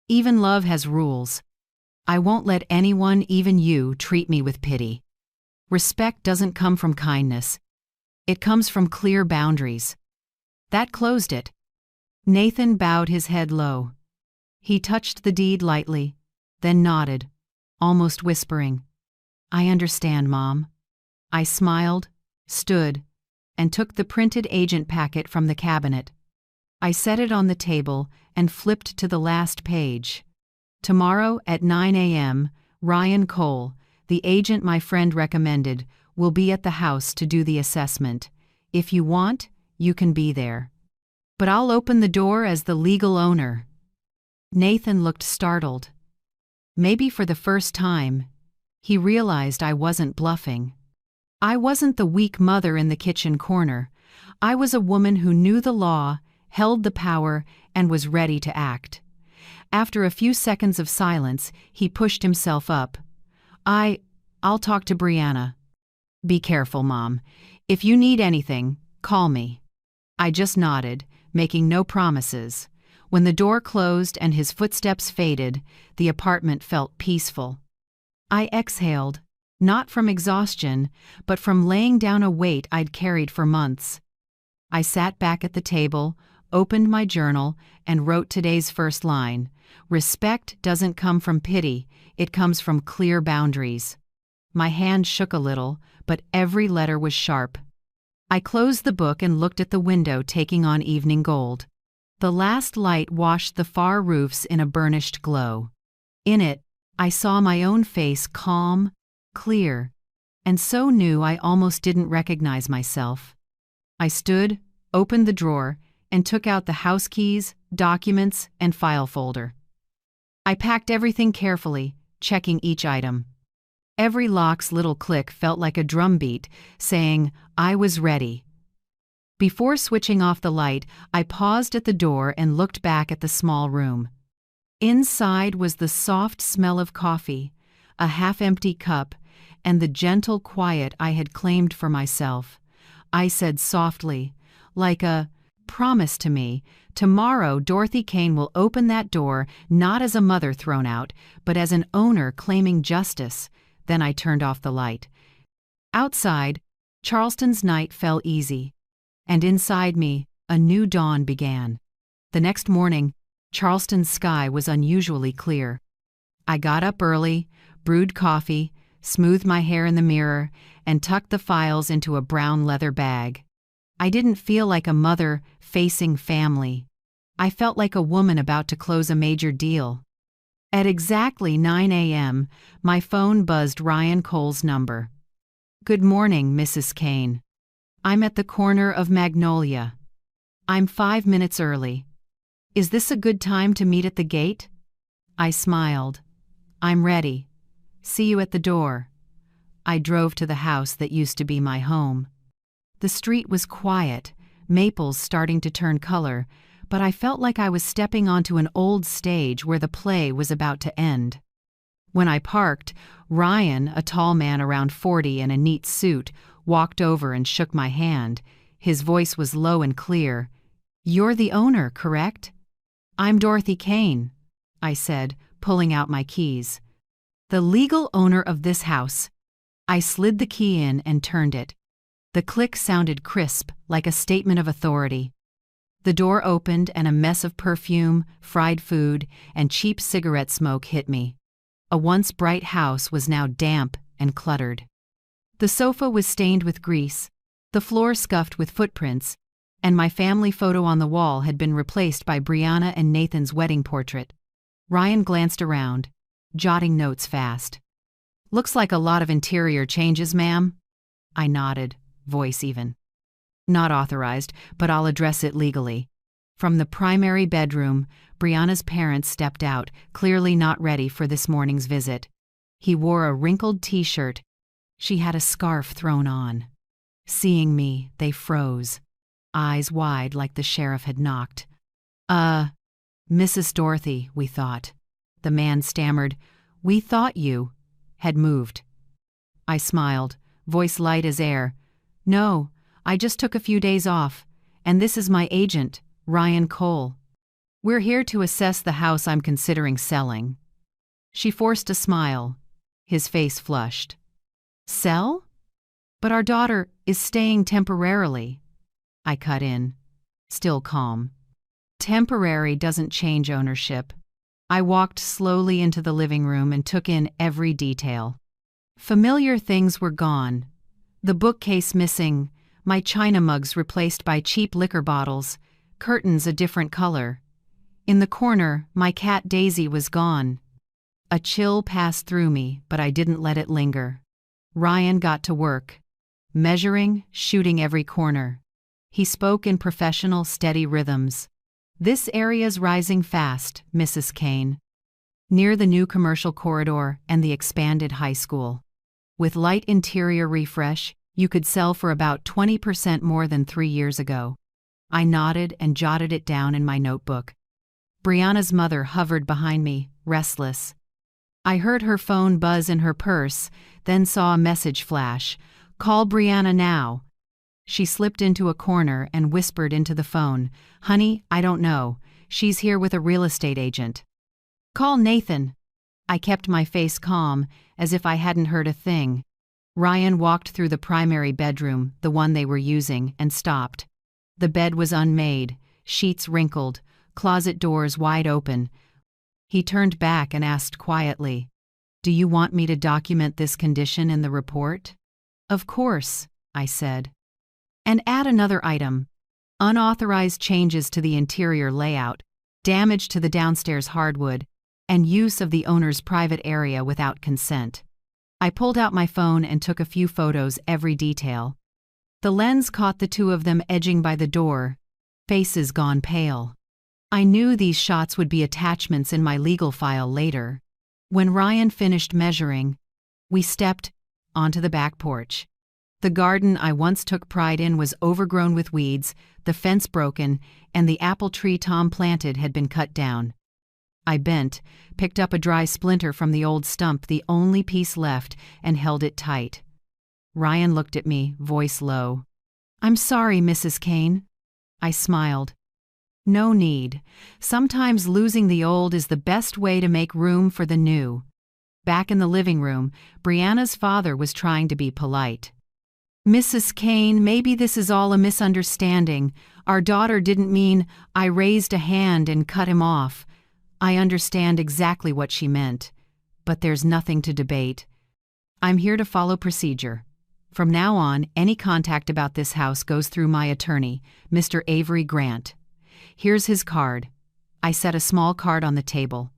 Even love has rules. I won't let anyone, even you, treat me with pity. Respect doesn't come from kindness. It comes from clear boundaries. That closed it. Nathan bowed his head low. He touched the deed lightly, then nodded, almost whispering, I understand, Mom. I smiled, stood, and took the printed agent packet from the cabinet. I set it on the table and flipped to the last page. Tomorrow at 9 a.m., Ryan Cole, the agent my friend recommended, will be at the house to do the assessment. If you want, you can be there. But I'll open the door as the legal owner. Nathan looked startled. Maybe for the first time, he realized I wasn't bluffing. I wasn't the weak mother in the kitchen corner. I was a woman who knew the law, held the power, and was ready to act. After a few seconds of silence, he pushed himself up. I'll talk to Brianna. Be careful, Mom. If you need anything, call me. I just nodded, making no promises. When the door closed and his footsteps faded, the apartment felt peaceful. I exhaled, not from exhaustion, but from laying down a weight I'd carried for months. I sat back at the table, opened my journal, and wrote today's first line. Respect doesn't come from pity, it comes from clear boundaries. My hand shook a little, but every letter was sharp. I closed the book and looked at the window, taking on evening gold. The last light washed the far roofs in a burnished glow. In it, I saw my own face, calm, clear, and so new I almost didn't recognize myself. I stood, opened the drawer, and took out the house keys, documents, and file folder. I packed everything carefully, checking each item. Every lock's little click felt like a drumbeat, saying, I was ready. Before switching off the light, I paused at the door and looked back at the small room. Inside was the soft smell of coffee, a half-empty cup, and the gentle quiet I had claimed for myself. I said softly, like a promise to me, tomorrow Dorothy Kane will open that door not as a mother thrown out, but as an owner claiming justice. Then I turned off the light. Outside, Charleston's night fell easy, and inside me, a new dawn began. The next morning, Charleston's sky was unusually clear. I got up early, brewed coffee, smoothed my hair in the mirror, and tucked the files into a brown leather bag. I didn't feel like a mother facing family. I felt like a woman about to close a major deal. At exactly 9 a.m., my phone buzzed Ryan Cole's number. Good morning, Mrs. Kane. I'm at the corner of Magnolia. I'm 5 minutes early. Is this a good time to meet at the gate? I smiled. I'm ready. See you at the door. I drove to the house that used to be my home. The street was quiet, maples starting to turn color, but I felt like I was stepping onto an old stage where the play was about to end. When I parked, Ryan, a tall man around 40 in a neat suit, walked over and shook my hand. His voice was low and clear. You're the owner, correct? I'm Dorothy Kane, I said, pulling out my keys. The legal owner of this house. I slid the key in and turned it. The click sounded crisp, like a statement of authority. The door opened and a mess of perfume, fried food, and cheap cigarette smoke hit me. A once bright house was now damp and cluttered. The sofa was stained with grease, the floor scuffed with footprints, and my family photo on the wall had been replaced by Brianna and Nathan's wedding portrait. Ryan glanced around, jotting notes fast. Looks like a lot of interior changes, ma'am. I nodded, voice even. Not authorized, but I'll address it legally. From the primary bedroom, Brianna's parents stepped out, clearly not ready for this morning's visit. He wore a wrinkled t-shirt. She had a scarf thrown on. Seeing me, they froze, eyes wide like the sheriff had knocked. Mrs. Dorothy, we thought. The man stammered, we thought you had moved. I smiled, voice light as air. No, I just took a few days off, and this is my agent, Ryan Cole. We're here to assess the house I'm considering selling. She forced a smile. His face flushed. Sell? But our daughter is staying temporarily. I cut in, still calm. Temporary doesn't change ownership. I walked slowly into the living room and took in every detail. Familiar things were gone. The bookcase missing, my china mugs replaced by cheap liquor bottles, curtains a different color. In the corner, my cat Daisy was gone. A chill passed through me, but I didn't let it linger. Ryan got to work, measuring, shooting every corner. He spoke in professional, steady rhythms. This area's rising fast, Mrs. Kane. Near the new commercial corridor and the expanded high school. With light interior refresh, you could sell for about 20% more than 3 years ago. I nodded and jotted it down in my notebook. Brianna's mother hovered behind me, restless. I heard her phone buzz in her purse, then saw a message flash. Call Brianna now. She slipped into a corner and whispered into the phone, Honey, I don't know. She's here with a real estate agent. Call Nathan. I kept my face calm, as if I hadn't heard a thing. Ryan walked through the primary bedroom, the one they were using, and stopped. The bed was unmade, sheets wrinkled, closet doors wide open. He turned back and asked quietly, Do you want me to document this condition in the report? Of course, I said. And add another item. Unauthorized changes to the interior layout, damage to the downstairs hardwood, and use of the owner's private area without consent. I pulled out my phone and took a few photos, every detail. The lens caught the two of them edging by the door, faces gone pale. I knew these shots would be attachments in my legal file later. When Ryan finished measuring, we stepped onto the back porch. The garden I once took pride in was overgrown with weeds, the fence broken, and the apple tree Tom planted had been cut down. I bent, picked up a dry splinter from the old stump, the only piece left, and held it tight. Ryan looked at me, voice low. "I'm sorry, Mrs. Kane." I smiled. "No need. Sometimes losing the old is the best way to make room for the new." Back in the living room, Brianna's father was trying to be polite. "Mrs. Kane, maybe this is all a misunderstanding. Our daughter didn't mean I raised a hand and cut him off. I understand exactly what she meant. But there's nothing to debate. I'm here to follow procedure. From now on, any contact about this house goes through my attorney, Mr. Avery Grant. Here's his card." I set a small card on the table.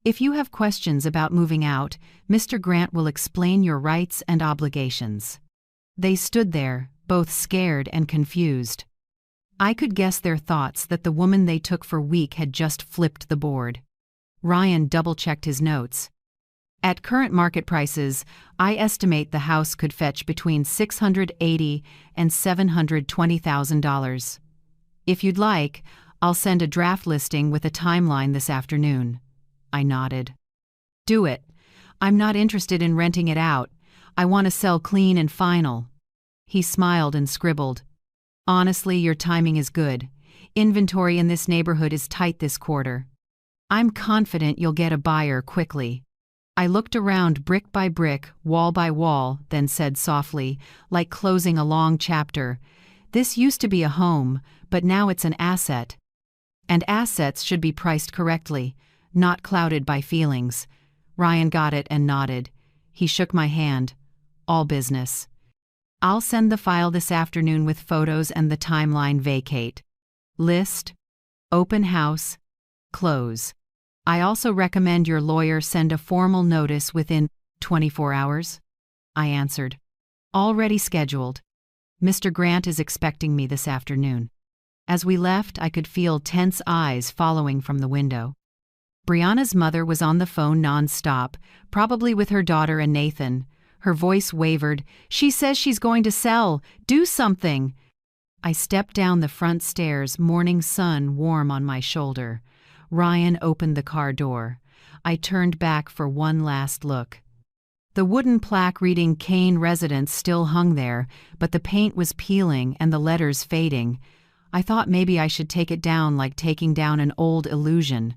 "If you have questions about moving out, Mr. Grant will explain your rights and obligations." They stood there, both scared and confused. I could guess their thoughts that the woman they took for weak had just flipped the board. Ryan double-checked his notes. "At current market prices, I estimate the house could fetch between $680,000 and $720,000. If you'd like, I'll send a draft listing with a timeline this afternoon." I nodded. "Do it. I'm not interested in renting it out. I want to sell clean and final." He smiled and scribbled. "Honestly, your timing is good. Inventory in this neighborhood is tight this quarter. I'm confident you'll get a buyer quickly." I looked around brick by brick, wall by wall, then said softly, like closing a long chapter, "This used to be a home, but now it's an asset. And assets should be priced correctly, not clouded by feelings." Ryan got it and nodded. He shook my hand. "All business. I'll send the file this afternoon with photos and the timeline. Vacate. List. Open house. Close. I also recommend your lawyer send a formal notice within 24 hours. I answered. "Already scheduled. Mr. Grant is expecting me this afternoon." As we left, I could feel tense eyes following from the window. Brianna's mother was on the phone non-stop, probably with her daughter and Nathan. Her voice wavered. "She says she's going to sell. Do something." I stepped down the front stairs, morning sun warm on my shoulder. Ryan opened the car door. I turned back for one last look. The wooden plaque reading Kane Residence still hung there, but the paint was peeling and the letters fading. I thought maybe I should take it down, like taking down an old illusion.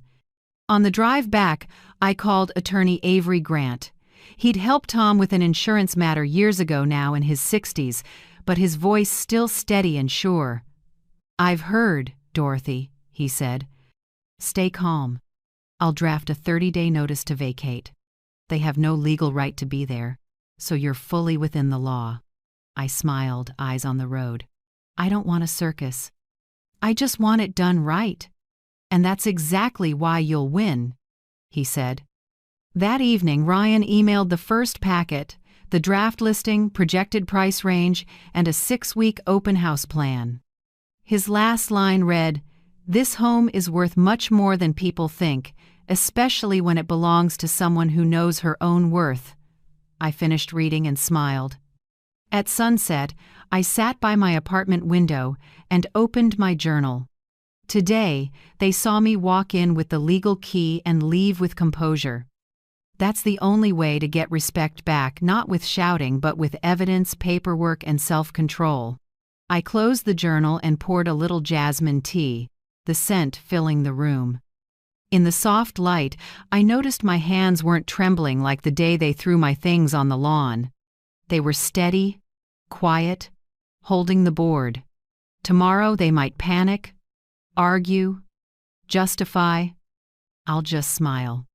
On the drive back, I called attorney Avery Grant. He'd helped Tom with an insurance matter years ago, now in his 60s, but his voice still steady and sure. "I've heard, Dorothy," he said. "Stay calm. I'll draft a 30-day notice to vacate. They have no legal right to be there, so you're fully within the law." I smiled, eyes on the road. "I don't want a circus. I just want it done right. And that's exactly why you'll win," he said. That evening, Ryan emailed the first packet, the draft listing, projected price range, and a 6-week open house plan. His last line read, "This home is worth much more than people think, especially when it belongs to someone who knows her own worth." I finished reading and smiled. At sunset, I sat by my apartment window and opened my journal. Today, they saw me walk in with the legal key and leave with composure. That's the only way to get respect back, not with shouting but with evidence, paperwork, and self-control. I closed the journal and poured a little jasmine tea, the scent filling the room. In the soft light, I noticed my hands weren't trembling like the day they threw my things on the lawn. They were steady, quiet, holding the board. Tomorrow they might panic, argue, justify. I'll just smile.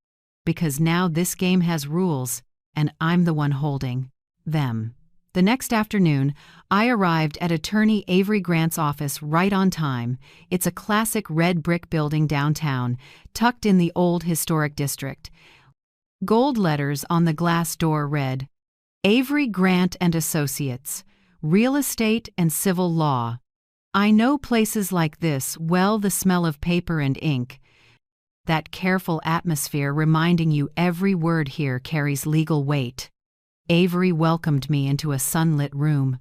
Because now this game has rules, and I'm the one holding them. The next afternoon, I arrived at attorney Avery Grant's office right on time. It's a classic red brick building downtown, tucked in the old historic district. Gold letters on the glass door read, "Avery Grant and Associates, Real Estate and Civil Law." I know places like this well, the smell of paper and ink, that careful atmosphere reminding you every word here carries legal weight. Avery welcomed me into a sunlit room.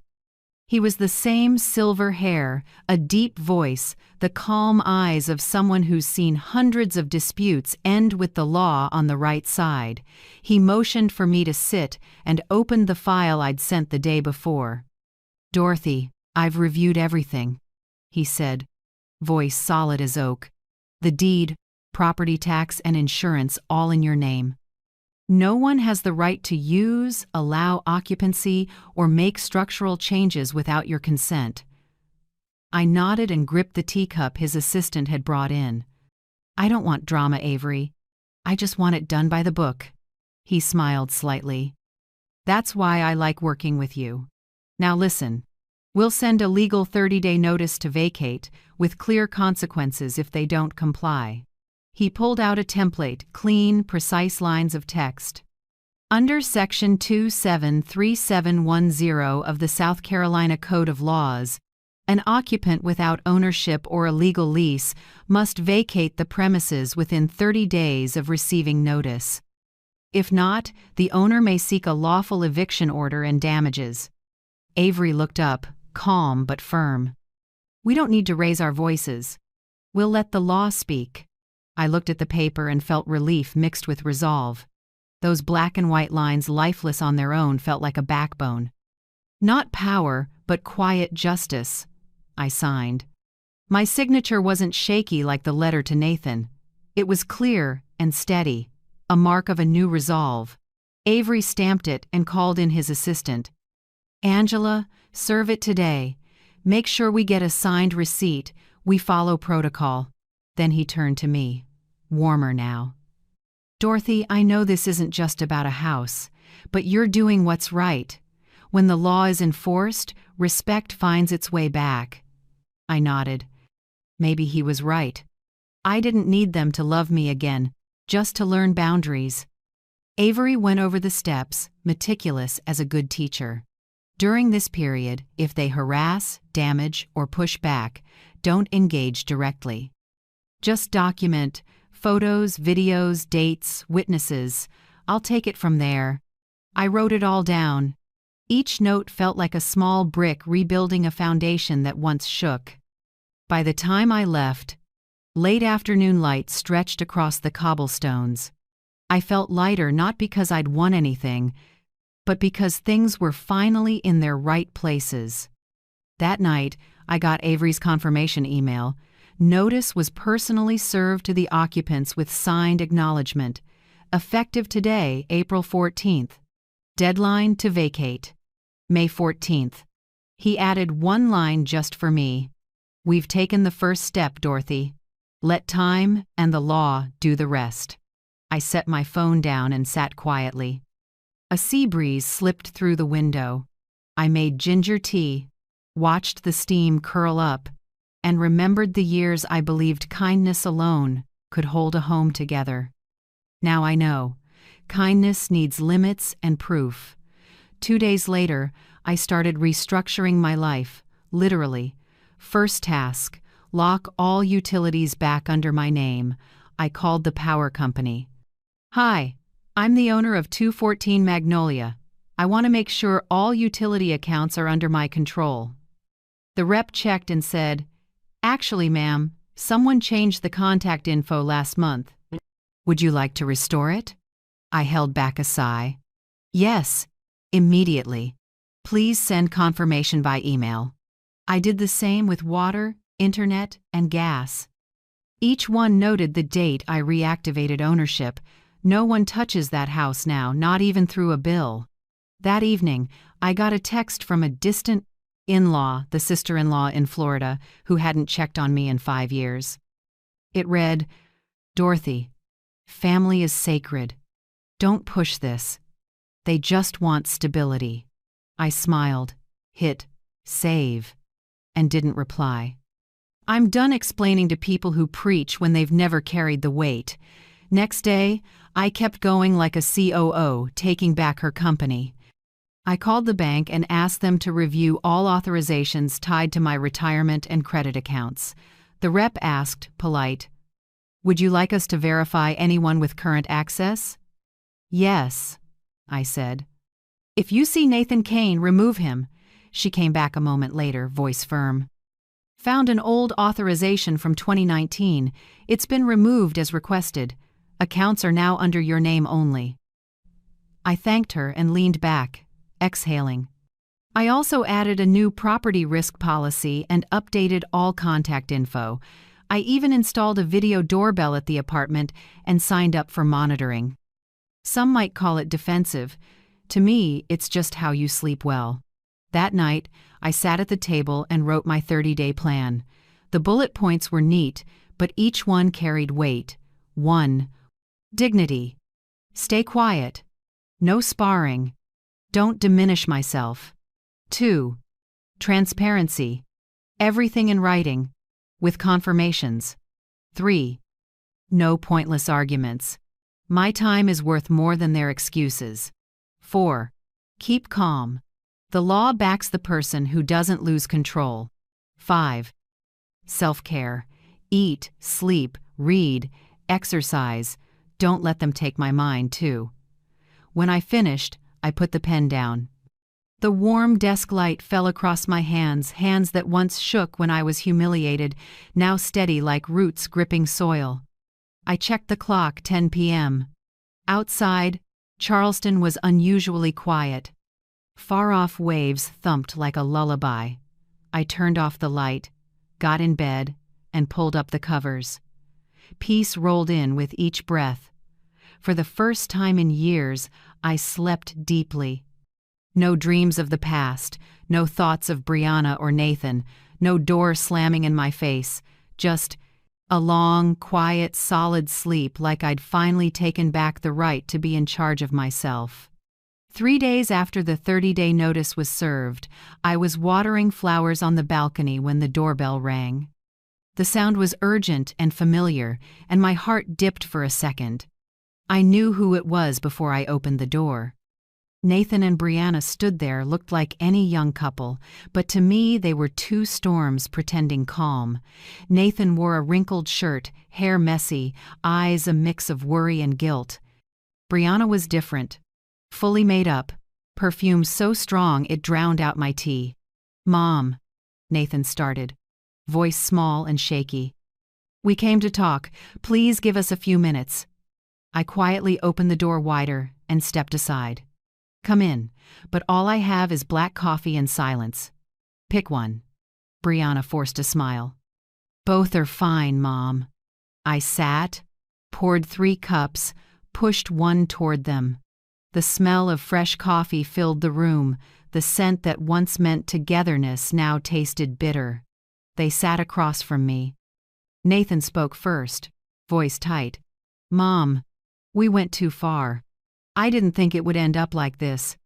He was the same silver hair, a deep voice, the calm eyes of someone who's seen hundreds of disputes end with the law on the right side. He motioned for me to sit and opened the file I'd sent the day before. "Dorothy, I've reviewed everything," he said, voice solid as oak. "The deed, property tax, and insurance all in your name. No one has the right to use, allow occupancy, or make structural changes without your consent." I nodded and gripped the teacup his assistant had brought in. "I don't want drama, Avery. I just want it done by the book." He smiled slightly. "That's why I like working with you. Now listen, we'll send a legal 30-day notice to vacate, with clear consequences if they don't comply." He pulled out a template, clean, precise lines of text. Under Section 273710 of the South Carolina Code of Laws, an occupant without ownership or a legal lease must vacate the premises within 30 days of receiving notice. If not, the owner may seek a lawful eviction order and damages. Avery looked up, calm but firm. "We don't need to raise our voices. We'll let the law speak." I looked at the paper and felt relief mixed with resolve. Those black and white lines, lifeless on their own, felt like a backbone. "Not power, but quiet justice," I signed. My signature wasn't shaky like the letter to Nathan. It was clear and steady, a mark of a new resolve. Avery stamped it and called in his assistant. "Angela, serve it today. Make sure we get a signed receipt. We follow protocol." Then he turned to me, warmer now. "Dorothy, I know this isn't just about a house, but you're doing what's right. When the law is enforced, respect finds its way back." I nodded. Maybe he was right. I didn't need them to love me again, just to learn boundaries. Avery went over the steps, meticulous as a good teacher. During this period, if they harass, damage, or push back, don't engage directly. Just document photos, videos, dates, witnesses. I'll take it from there. I wrote it all down. Each note felt like a small brick rebuilding a foundation that once shook. By the time I left, late afternoon light stretched across the cobblestones. I felt lighter not because I'd won anything, but because things were finally in their right places. That night, I got Avery's confirmation email. Notice was personally served to the occupants with signed acknowledgement. Effective today, April 14th. Deadline to vacate, May 14th. He added one line just for me. "We've taken the first step, Dorothy. Let time and the law do the rest." I set my phone down and sat quietly. A sea breeze slipped through the window. I made ginger tea, watched the steam curl up, and remembered the years I believed kindness alone could hold a home together. Now I know, kindness needs limits and proof. 2 days later, I started restructuring my life, literally. First task, lock all utilities back under my name. I called the power company. "Hi, I'm the owner of 214 Magnolia. I want to make sure all utility accounts are under my control." The rep checked and said, "Actually, ma'am, someone changed the contact info last month. Would you like to restore it?" I held back a sigh. "Yes, immediately. Please send confirmation by email." I did the same with water, internet, and gas. Each one noted the date I reactivated ownership. No one touches that house now, not even through a bill. That evening, I got a text from a distant in-law, the sister-in-law in Florida, who hadn't checked on me in 5 years. It read, "Dorothy, family is sacred. Don't push this. They just want stability." I smiled, hit save, and didn't reply. I'm done explaining to people who preach when they've never carried the weight. Next day, I kept going like a COO, taking back her company. I called the bank and asked them to review all authorizations tied to my retirement and credit accounts. The rep asked, polite, "Would you like us to verify anyone with current access?" "Yes," I said. "If you see Nathan Kane, remove him." She came back a moment later, voice firm. "Found an old authorization from 2019. It's been removed as requested. Accounts are now under your name only." I thanked her and leaned back, exhaling. I also added a new property risk policy and updated all contact info. I even installed a video doorbell at the apartment and signed up for monitoring. Some might call it defensive. To me, it's just how you sleep well. That night, I sat at the table and wrote my 30-day plan. The bullet points were neat, but each one carried weight. 1. Dignity. Stay quiet. No sparring. Don't diminish myself. 2. Transparency. Everything in writing, with confirmations. 3. No pointless arguments. My time is worth more than their excuses. 4. Keep calm. The law backs the person who doesn't lose control. 5. Self-care. Eat, sleep, read, exercise. Don't let them take my mind, too. When I finished, I put the pen down. The warm desk light fell across my hands that once shook when I was humiliated, now steady like roots gripping soil. I checked the clock, 10 p.m. Outside, Charleston was unusually quiet. Far-off waves thumped like a lullaby. I turned off the light, got in bed, and pulled up the covers. Peace rolled in with each breath. For the first time in years, I slept deeply. No dreams of the past, no thoughts of Brianna or Nathan, no door slamming in my face, just a long, quiet, solid sleep like I'd finally taken back the right to be in charge of myself. 3 days after the 30-day notice was served, I was watering flowers on the balcony when the doorbell rang. The sound was urgent and familiar, and my heart dipped for a second. I knew who it was before I opened the door. Nathan and Brianna stood there, looked like any young couple, but to me they were two storms pretending calm. Nathan wore a wrinkled shirt, hair messy, eyes a mix of worry and guilt. Brianna was different, fully made up, perfume so strong it drowned out my tea. "Mom," Nathan started, voice small and shaky. "We came to talk. Please give us a few minutes." I quietly opened the door wider and stepped aside. "Come in, but all I have is black coffee and silence." "Pick one." Brianna forced a smile. "Both are fine, Mom." I sat, poured 3 cups, pushed one toward them. The smell of fresh coffee filled the room. The scent that once meant togetherness now tasted bitter. They sat across from me. Nathan spoke first, voice tight. "Mom, we went too far. I didn't think it would end up like this.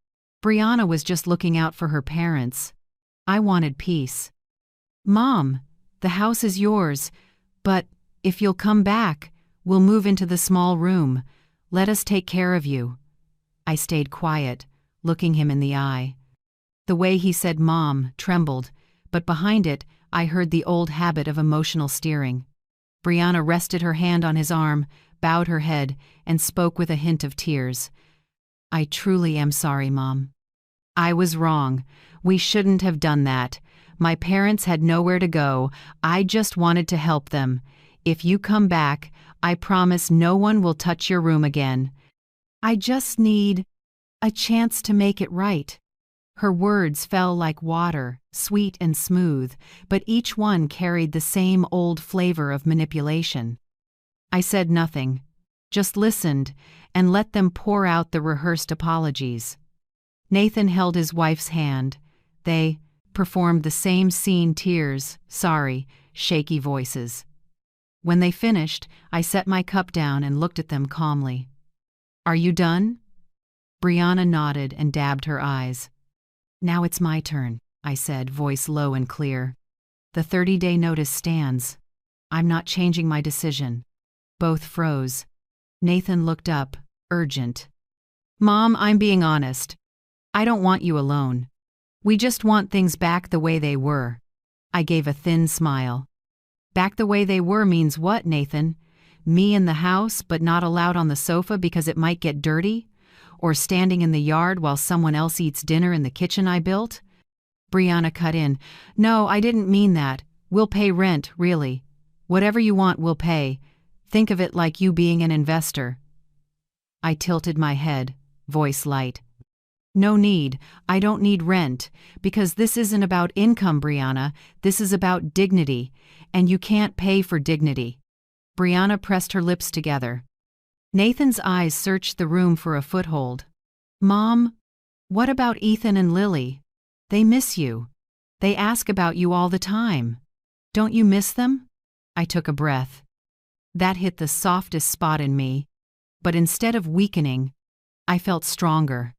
Brianna was just looking out for her parents. I wanted peace." "Mom, the house is yours, but if you'll come back, we'll move into the small room. Let us take care of you." I stayed quiet, looking him in the eye. The way he said "Mom" trembled, but behind it, I heard the old habit of emotional steering. Brianna rested her hand on his arm, bowed her head, and spoke with a hint of tears. "I truly am sorry, Mom. I was wrong. We shouldn't have done that. My parents had nowhere to go. I just wanted to help them. If you come back, I promise no one will touch your room again. I just need a chance to make it right." Her words fell like water, sweet and smooth, but each one carried the same old flavor of manipulation. I said nothing, just listened, and let them pour out the rehearsed apologies. Nathan held his wife's hand. They performed the same scene, tears, sorry, shaky voices. When they finished, I set my cup down and looked at them calmly. "Are you done?" Brianna nodded and dabbed her eyes. "Now it's my turn," I said, voice low and clear. "The 30-day notice stands. I'm not changing my decision." Both froze. Nathan looked up, urgent. "Mom, I'm being honest. I don't want you alone. We just want things back the way they were. I gave a thin smile. Back the way they were means what, Nathan? Me in the house but not allowed on the sofa because it might get dirty? Or standing in the yard while someone else eats dinner in the kitchen I built? Brianna cut in. No, I didn't mean that. We'll pay rent, really. Whatever you want, we'll pay. Think of it like you being an investor. I tilted my head, voice light. No need. I don't need rent, because this isn't about income, Brianna. This is about dignity, and you can't pay for dignity. Brianna pressed her lips together. Nathan's eyes searched the room for a foothold. Mom, what about Ethan and Lily? They miss you. They ask about you all the time. Don't you miss them? I took a breath. That hit the softest spot in me, but instead of weakening, I felt stronger.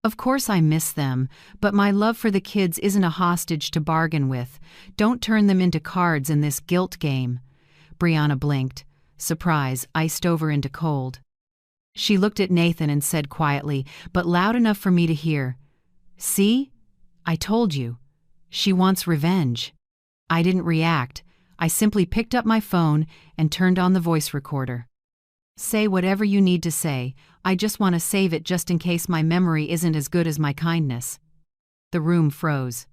Of course I miss them, but my love for the kids isn't a hostage to bargain with. Don't turn them into cards in this guilt game. Brianna blinked, surprise iced over into cold. She looked at Nathan and said quietly, but loud enough for me to hear, "See? I told you. She wants revenge." I didn't react. I simply picked up my phone and turned on the voice recorder. Say whatever you need to say. I just want to save it just in case my memory isn't as good as my kindness. The room froze.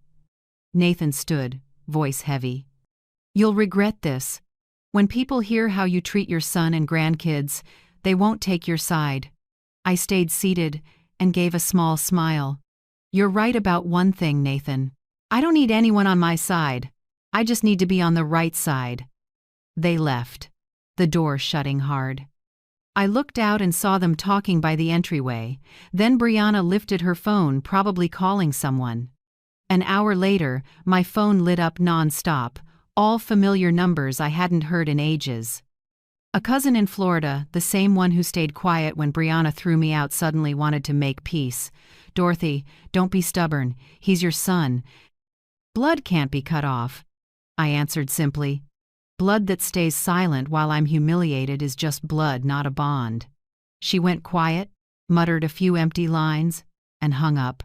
Nathan stood, voice heavy. You'll regret this. When people hear how you treat your son and grandkids, they won't take your side. I stayed seated and gave a small smile. You're right about one thing, Nathan. I don't need anyone on my side. I just need to be on the right side. They left, the door shutting hard. I looked out and saw them talking by the entryway. Then Brianna lifted her phone, probably calling someone. An hour later, my phone lit up non-stop, all familiar numbers I hadn't heard in ages. A cousin in Florida, the same one who stayed quiet when Brianna threw me out, suddenly wanted to make peace. Dorothy, don't be stubborn. He's your son. Blood can't be cut off. I answered simply. Blood that stays silent while I'm humiliated is just blood, not a bond. She went quiet, muttered a few empty lines, and hung up.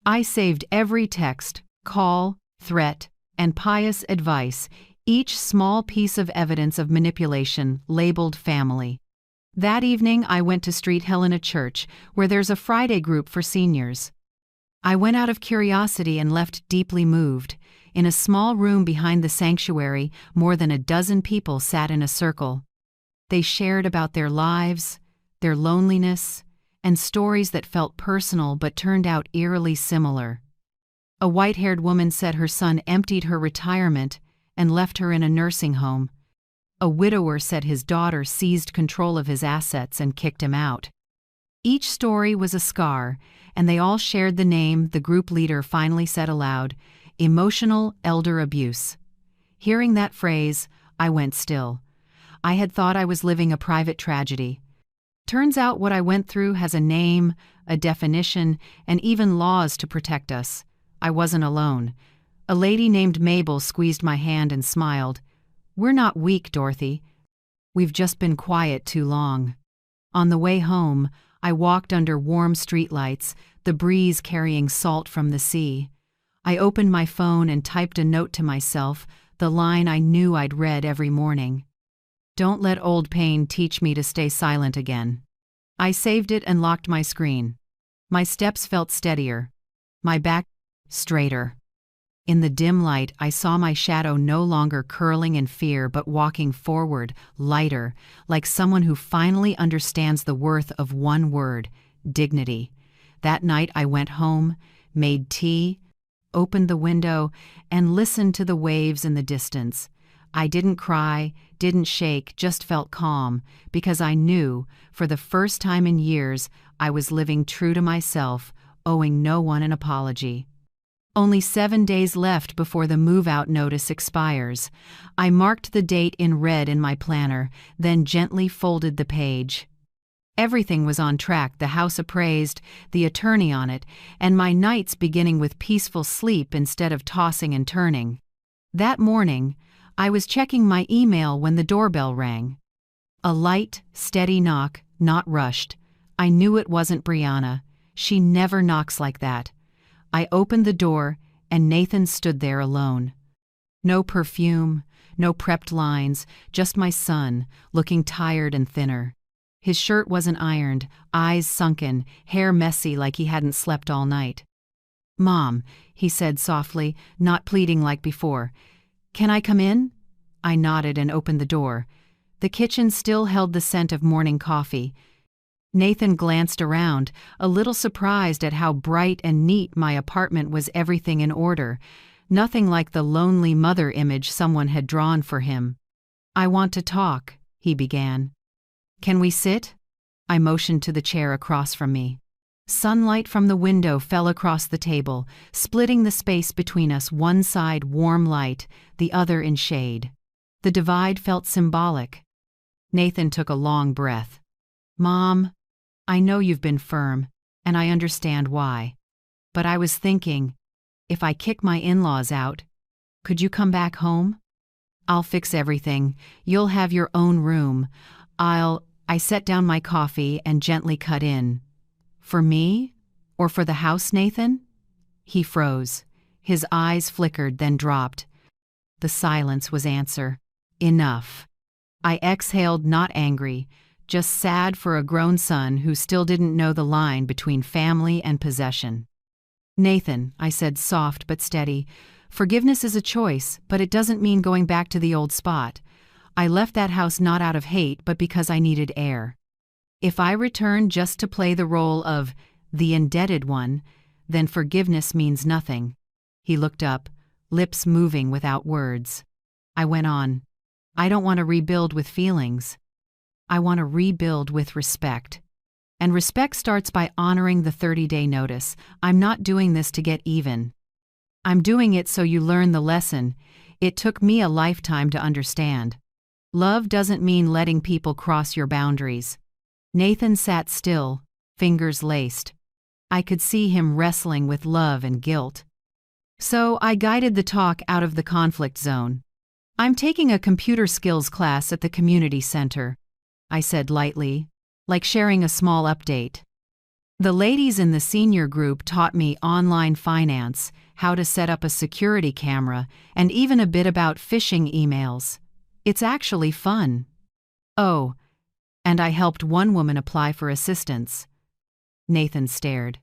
I saved every text, call, threat, and pious advice, each small piece of evidence of manipulation labeled family. That evening I went to Street Helena Church, where there's a Friday group for seniors. I went out of curiosity and left deeply moved. In a small room behind the sanctuary, more than a dozen people sat in a circle. They shared about their lives, their loneliness, and stories that felt personal but turned out eerily similar. A white-haired woman said her son emptied her retirement and left her in a nursing home. A widower said his daughter seized control of his assets and kicked him out. Each story was a scar, and they all shared the name the group leader finally said aloud: emotional elder abuse. Hearing that phrase, I went still. I had thought I was living a private tragedy. Turns out what I went through has a name, a definition, and even laws to protect us. I wasn't alone. A lady named Mabel squeezed my hand and smiled. We're not weak, Dorothy. We've just been quiet too long. On the way home, I walked under warm streetlights, the breeze carrying salt from the sea. I opened my phone and typed a note to myself, the line I knew I'd read every morning. Don't let old pain teach me to stay silent again. I saved it and locked my screen. My steps felt steadier. My back straighter. In the dim light, I saw my shadow no longer curling in fear but walking forward, lighter, like someone who finally understands the worth of one word: dignity. That night I went home, made tea, opened the window, and listened to the waves in the distance. I didn't cry, didn't shake, just felt calm, because I knew, for the first time in years, I was living true to myself, owing no one an apology. Only 7 days left before the move-out notice expires. I marked the date in red in my planner, then gently folded the page. Everything was on track: the house appraised, the attorney on it, and my nights beginning with peaceful sleep instead of tossing and turning. That morning, I was checking my email when the doorbell rang. A light, steady knock, not rushed. I knew it wasn't Brianna. She never knocks like that. I opened the door, and Nathan stood there alone. No perfume, no prepped lines, just my son, looking tired and thinner. His shirt wasn't ironed, eyes sunken, hair messy like he hadn't slept all night. "Mom," he said softly, not pleading like before. "Can I come in?" I nodded and opened the door. The kitchen still held the scent of morning coffee. Nathan glanced around, a little surprised at how bright and neat my apartment was, everything in order. Nothing like the lonely mother image someone had drawn for him. "I want to talk," he began. "Can we sit?" I motioned to the chair across from me. Sunlight from the window fell across the table, splitting the space between us, one side warm light, the other in shade. The divide felt symbolic. Nathan took a long breath. "Mom, I know you've been firm, and I understand why. But I was thinking, if I kick my in-laws out, could you come back home? I'll fix everything. You'll have your own room. I set down my coffee and gently cut in. "For me? Or for the house, Nathan?" He froze. His eyes flickered, then dropped. The silence was answer. Enough. I exhaled, not angry, just sad for a grown son who still didn't know the line between family and possession. "Nathan," I said, soft but steady, "forgiveness is a choice, but it doesn't mean going back to the old spot. I left that house not out of hate, but because I needed air. If I return just to play the role of the indebted one, then forgiveness means nothing." He looked up, lips moving without words. I went on. "I don't want to rebuild with feelings. I want to rebuild with respect. And respect starts by honoring the 30-day notice. I'm not doing this to get even. I'm doing it so you learn the lesson. It took me a lifetime to understand. Love doesn't mean letting people cross your boundaries." Nathan sat still, fingers laced. I could see him wrestling with love and guilt. So I guided the talk out of the conflict zone. "I'm taking a computer skills class at the community center," I said lightly, like sharing a small update. "The ladies in the senior group taught me online finance, how to set up a security camera, and even a bit about phishing emails. It's actually fun. Oh, and I helped one woman apply for assistance." Nathan stared,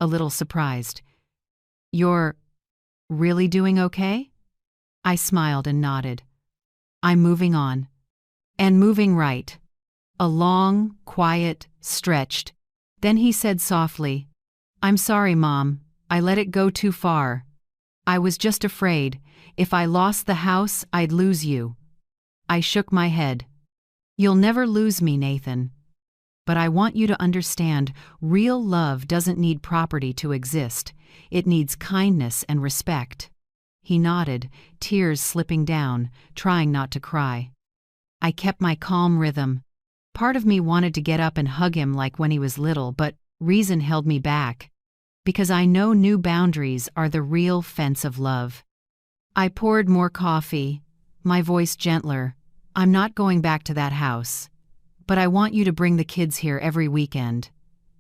a little surprised. "You're really doing okay?" I smiled and nodded. "I'm moving on. And moving right." A long, quiet, stretched. Then he said softly, "I'm sorry, Mom. I let it go too far. I was just afraid. If I lost the house, I'd lose you." I shook my head. "You'll never lose me, Nathan. But I want you to understand, real love doesn't need property to exist. It needs kindness and respect." He nodded, tears slipping down, trying not to cry. I kept my calm rhythm. Part of me wanted to get up and hug him like when he was little, but reason held me back. Because I know new boundaries are the real fence of love. I poured more coffee, my voice gentler. "I'm not going back to that house. But I want you to bring the kids here every weekend.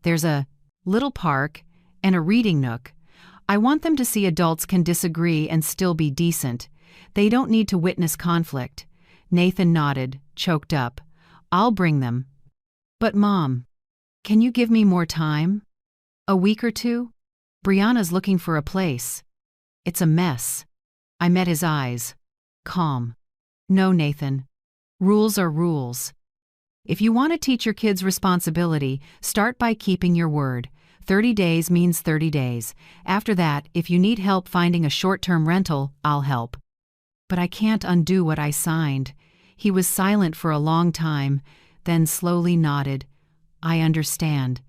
There's a little park and a reading nook. I want them to see adults can disagree and still be decent. They don't need to witness conflict." Nathan nodded, choked up. "I'll bring them." "But Mom, can you give me more time? A week or two? Brianna's looking for a place. It's a mess." I met his eyes. Calm. "No, Nathan. Rules are rules. If you want to teach your kids responsibility, start by keeping your word. 30 days means 30 days. After that, if you need help finding a short-term rental, I'll help." But I can't undo what I signed. He was silent for a long time, then slowly nodded. "I understand."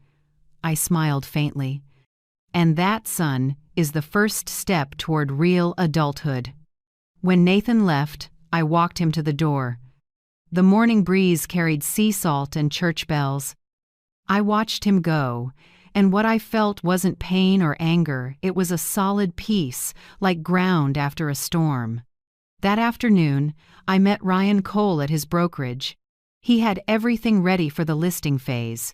I smiled faintly. And that, son, is the first step toward real adulthood. When Nathan left, I walked him to the door. The morning breeze carried sea salt and church bells. I watched him go, and what I felt wasn't pain or anger, it was a solid peace, like ground after a storm. That afternoon, I met Ryan Cole at his brokerage. He had everything ready for the listing phase.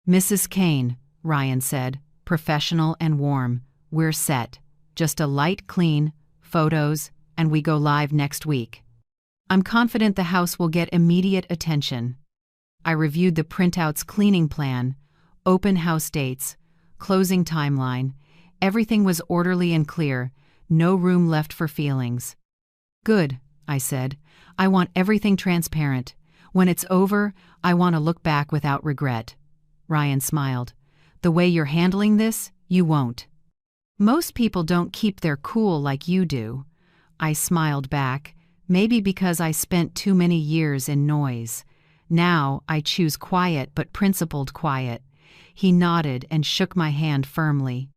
"Mrs. Kane, Ryan said, professional and warm. We're set. Just a light clean, photos, and we go live next week. I'm confident the house will get immediate attention. I reviewed the printout's cleaning plan, open house dates, closing timeline. Everything was orderly and clear, no room left for feelings. Good, I said. I want everything transparent. When it's over, I want to look back without regret. Ryan smiled. The way you're handling this, you won't. Most people don't keep their cool like you do. I smiled back, maybe because I spent too many years in noise. Now I choose quiet but principled quiet. He nodded and shook my hand firmly.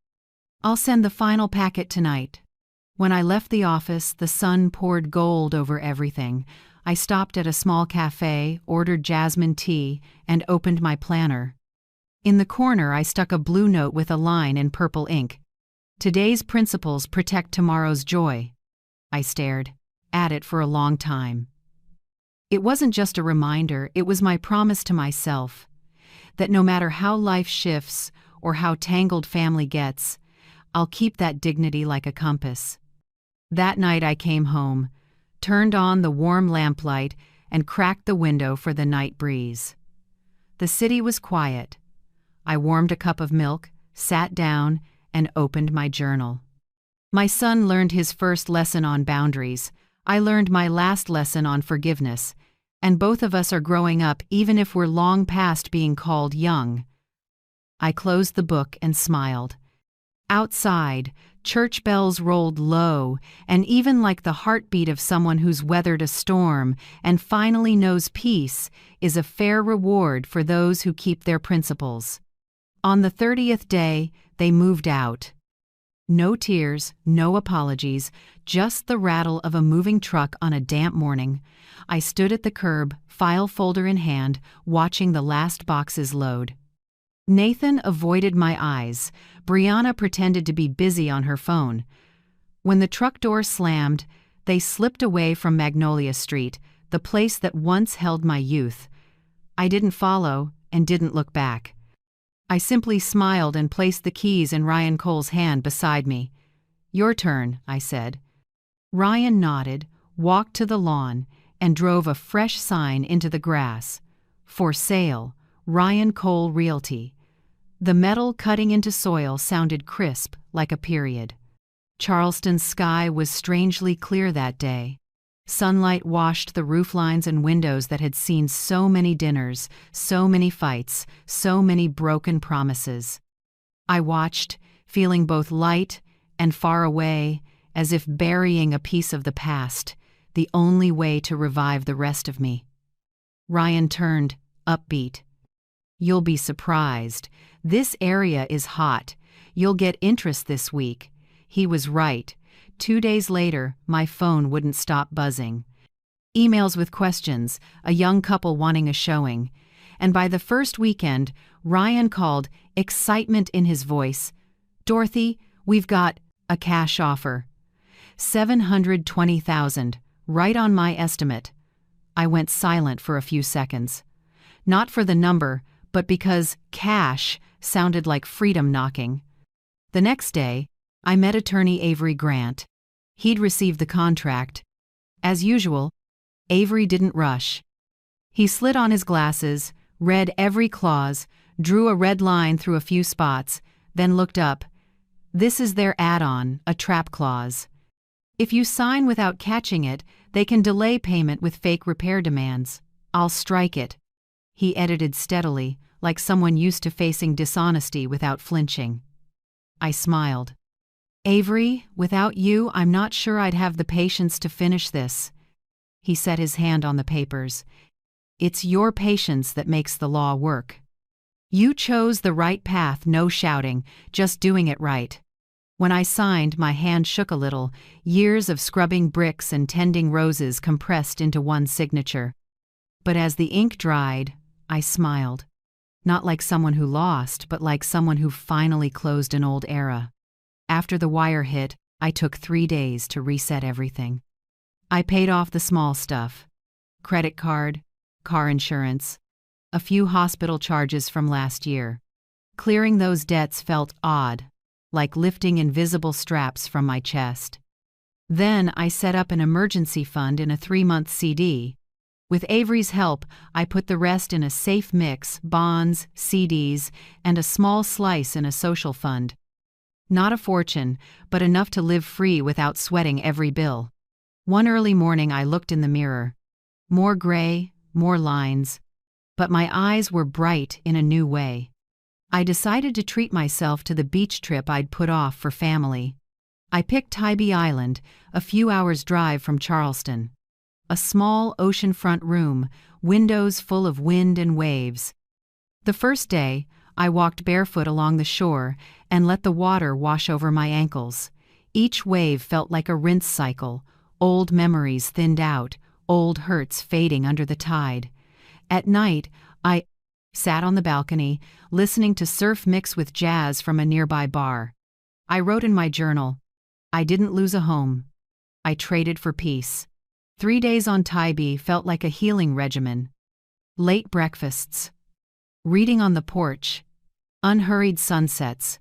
I'll send the final packet tonight. When I left the office, the sun poured gold over everything. I stopped at a small cafe, ordered jasmine tea, and opened my planner. In the corner, I stuck a blue note with a line in purple ink. Today's principles protect tomorrow's joy. I stared at it for a long time. It wasn't just a reminder, it was my promise to myself that no matter how life shifts or how tangled family gets, I'll keep that dignity like a compass. That night I came home, turned on the warm lamplight, and cracked the window for the night breeze. The city was quiet. I warmed a cup of milk, sat down, and opened my journal. My son learned his first lesson on boundaries. I learned my last lesson on forgiveness, and both of us are growing up even if we're long past being called young. I closed the book and smiled. Outside, church bells rolled low, and even like the heartbeat of someone who's weathered a storm and finally knows peace is a fair reward for those who keep their principles. On the 30th day, they moved out. No tears, no apologies, just the rattle of a moving truck on a damp morning. I stood at the curb, file folder in hand, watching the last boxes load. Nathan avoided my eyes. Brianna pretended to be busy on her phone. When the truck door slammed, they slipped away from Magnolia Street, the place that once held my youth. I didn't follow and didn't look back. I simply smiled and placed the keys in Ryan Cole's hand beside me. Your turn, I said. Ryan nodded, walked to the lawn, and drove a fresh sign into the grass. For sale, Ryan Cole Realty. The metal cutting into soil sounded crisp, like a period. Charleston's sky was strangely clear that day. Sunlight washed the rooflines and windows that had seen so many dinners, so many fights, so many broken promises. I watched, feeling both light and far away, as if burying a piece of the past, the only way to revive the rest of me. Ryan turned, upbeat. You'll be surprised. This area is hot. You'll get interest this week. He was right. 2 days later, my phone wouldn't stop buzzing. Emails with questions, a young couple wanting a showing. And by the first weekend, Ryan called, excitement in his voice. Dorothy, we've got a cash offer. $720,000, right on my estimate. I went silent for a few seconds. Not for the number, but because cash sounded like freedom knocking. The next day, I met attorney Avery Grant. He'd received the contract. As usual, Avery didn't rush. He slid on his glasses, read every clause, drew a red line through a few spots, then looked up. This is their add-on, a trap clause. If you sign without catching it, they can delay payment with fake repair demands. I'll strike it. He edited steadily, like someone used to facing dishonesty without flinching. I smiled. Avery, without you, I'm not sure I'd have the patience to finish this. He set his hand on the papers. It's your patience that makes the law work. You chose the right path, no shouting, just doing it right. When I signed, my hand shook a little, years of scrubbing bricks and tending roses compressed into one signature. But as the ink dried, I smiled. Not like someone who lost, but like someone who finally closed an old era. After the wire hit, I took 3 days to reset everything. I paid off the small stuff. Credit card, car insurance, a few hospital charges from last year. Clearing those debts felt odd, like lifting invisible straps from my chest. Then I set up an emergency fund in a 3-month CD. With Avery's help, I put the rest in a safe mix: bonds, CDs, and a small slice in a social fund. Not a fortune, but enough to live free without sweating every bill. One early morning I looked in the mirror. More gray, more lines. But my eyes were bright in a new way. I decided to treat myself to the beach trip I'd put off for family. I picked Tybee Island, a few hours' drive from Charleston. A small oceanfront room, windows full of wind and waves. The first day, I walked barefoot along the shore and let the water wash over my ankles. Each wave felt like a rinse cycle, old memories thinned out, old hurts fading under the tide. At night, I sat on the balcony, listening to surf mix with jazz from a nearby bar. I wrote in my journal, "I didn't lose a home. I traded for peace." 3 days on Tybee felt like a healing regimen. Late breakfasts. Reading on the porch. Unhurried sunsets.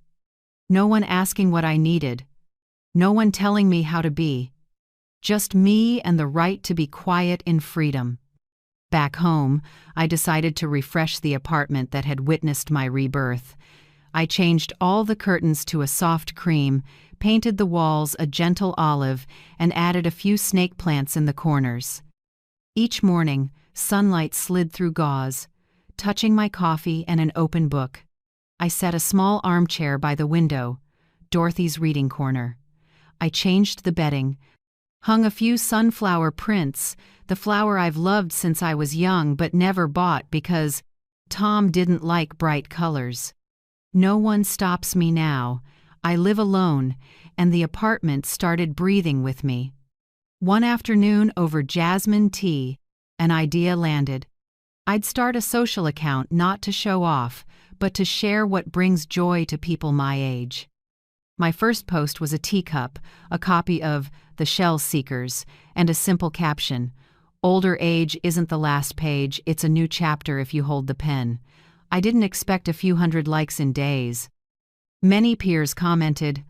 No one asking what I needed. No one telling me how to be. Just me and the right to be quiet in freedom. Back home, I decided to refresh the apartment that had witnessed my rebirth. I changed all the curtains to a soft cream, painted the walls a gentle olive, and added a few snake plants in the corners. Each morning, sunlight slid through gauze, touching my coffee and an open book. I set a small armchair by the window, Dorothy's reading corner. I changed the bedding, hung a few sunflower prints, the flower I've loved since I was young but never bought because Tom didn't like bright colors. No one stops me now. I live alone, and the apartment started breathing with me. One afternoon over jasmine tea, an idea landed. I'd start a social account not to show off, but to share what brings joy to people my age. My first post was a teacup, a copy of The Shell Seekers, and a simple caption, "Older age isn't the last page, it's a new chapter if you hold the pen." I didn't expect a few hundred likes in days. Many peers commented,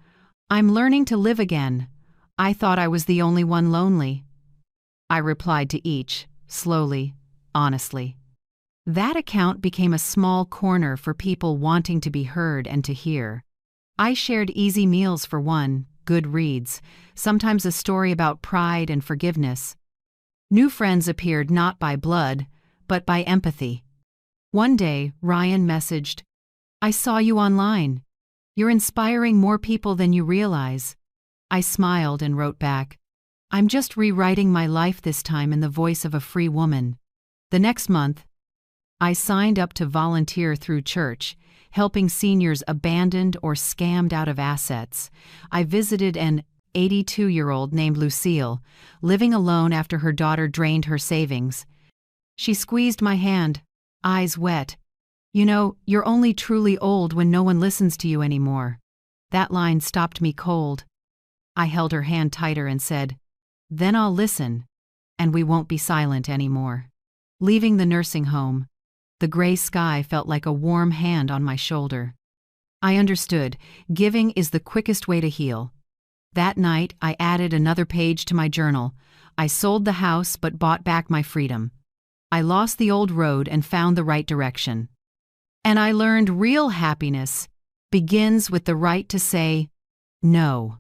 "I'm learning to live again. I thought I was the only one lonely." I replied to each, slowly, honestly. That account became a small corner for people wanting to be heard and to hear. I shared easy meals for one, good reads, sometimes a story about pride and forgiveness. New friends appeared not by blood, but by empathy. One day, Ryan messaged, "I saw you online. You're inspiring more people than you realize." I smiled and wrote back, "I'm just rewriting my life this time in the voice of a free woman." The next month, I signed up to volunteer through church, helping seniors abandoned or scammed out of assets. I visited an 82-year-old named Lucille, living alone after her daughter drained her savings. She squeezed my hand, eyes wet. "You know, you're only truly old when no one listens to you anymore." That line stopped me cold. I held her hand tighter and said, "Then I'll listen, and we won't be silent anymore." Leaving the nursing home, the gray sky felt like a warm hand on my shoulder. I understood, giving is the quickest way to heal. That night, I added another page to my journal. I sold the house but bought back my freedom. I lost the old road and found the right direction. And I learned real happiness begins with the right to say no,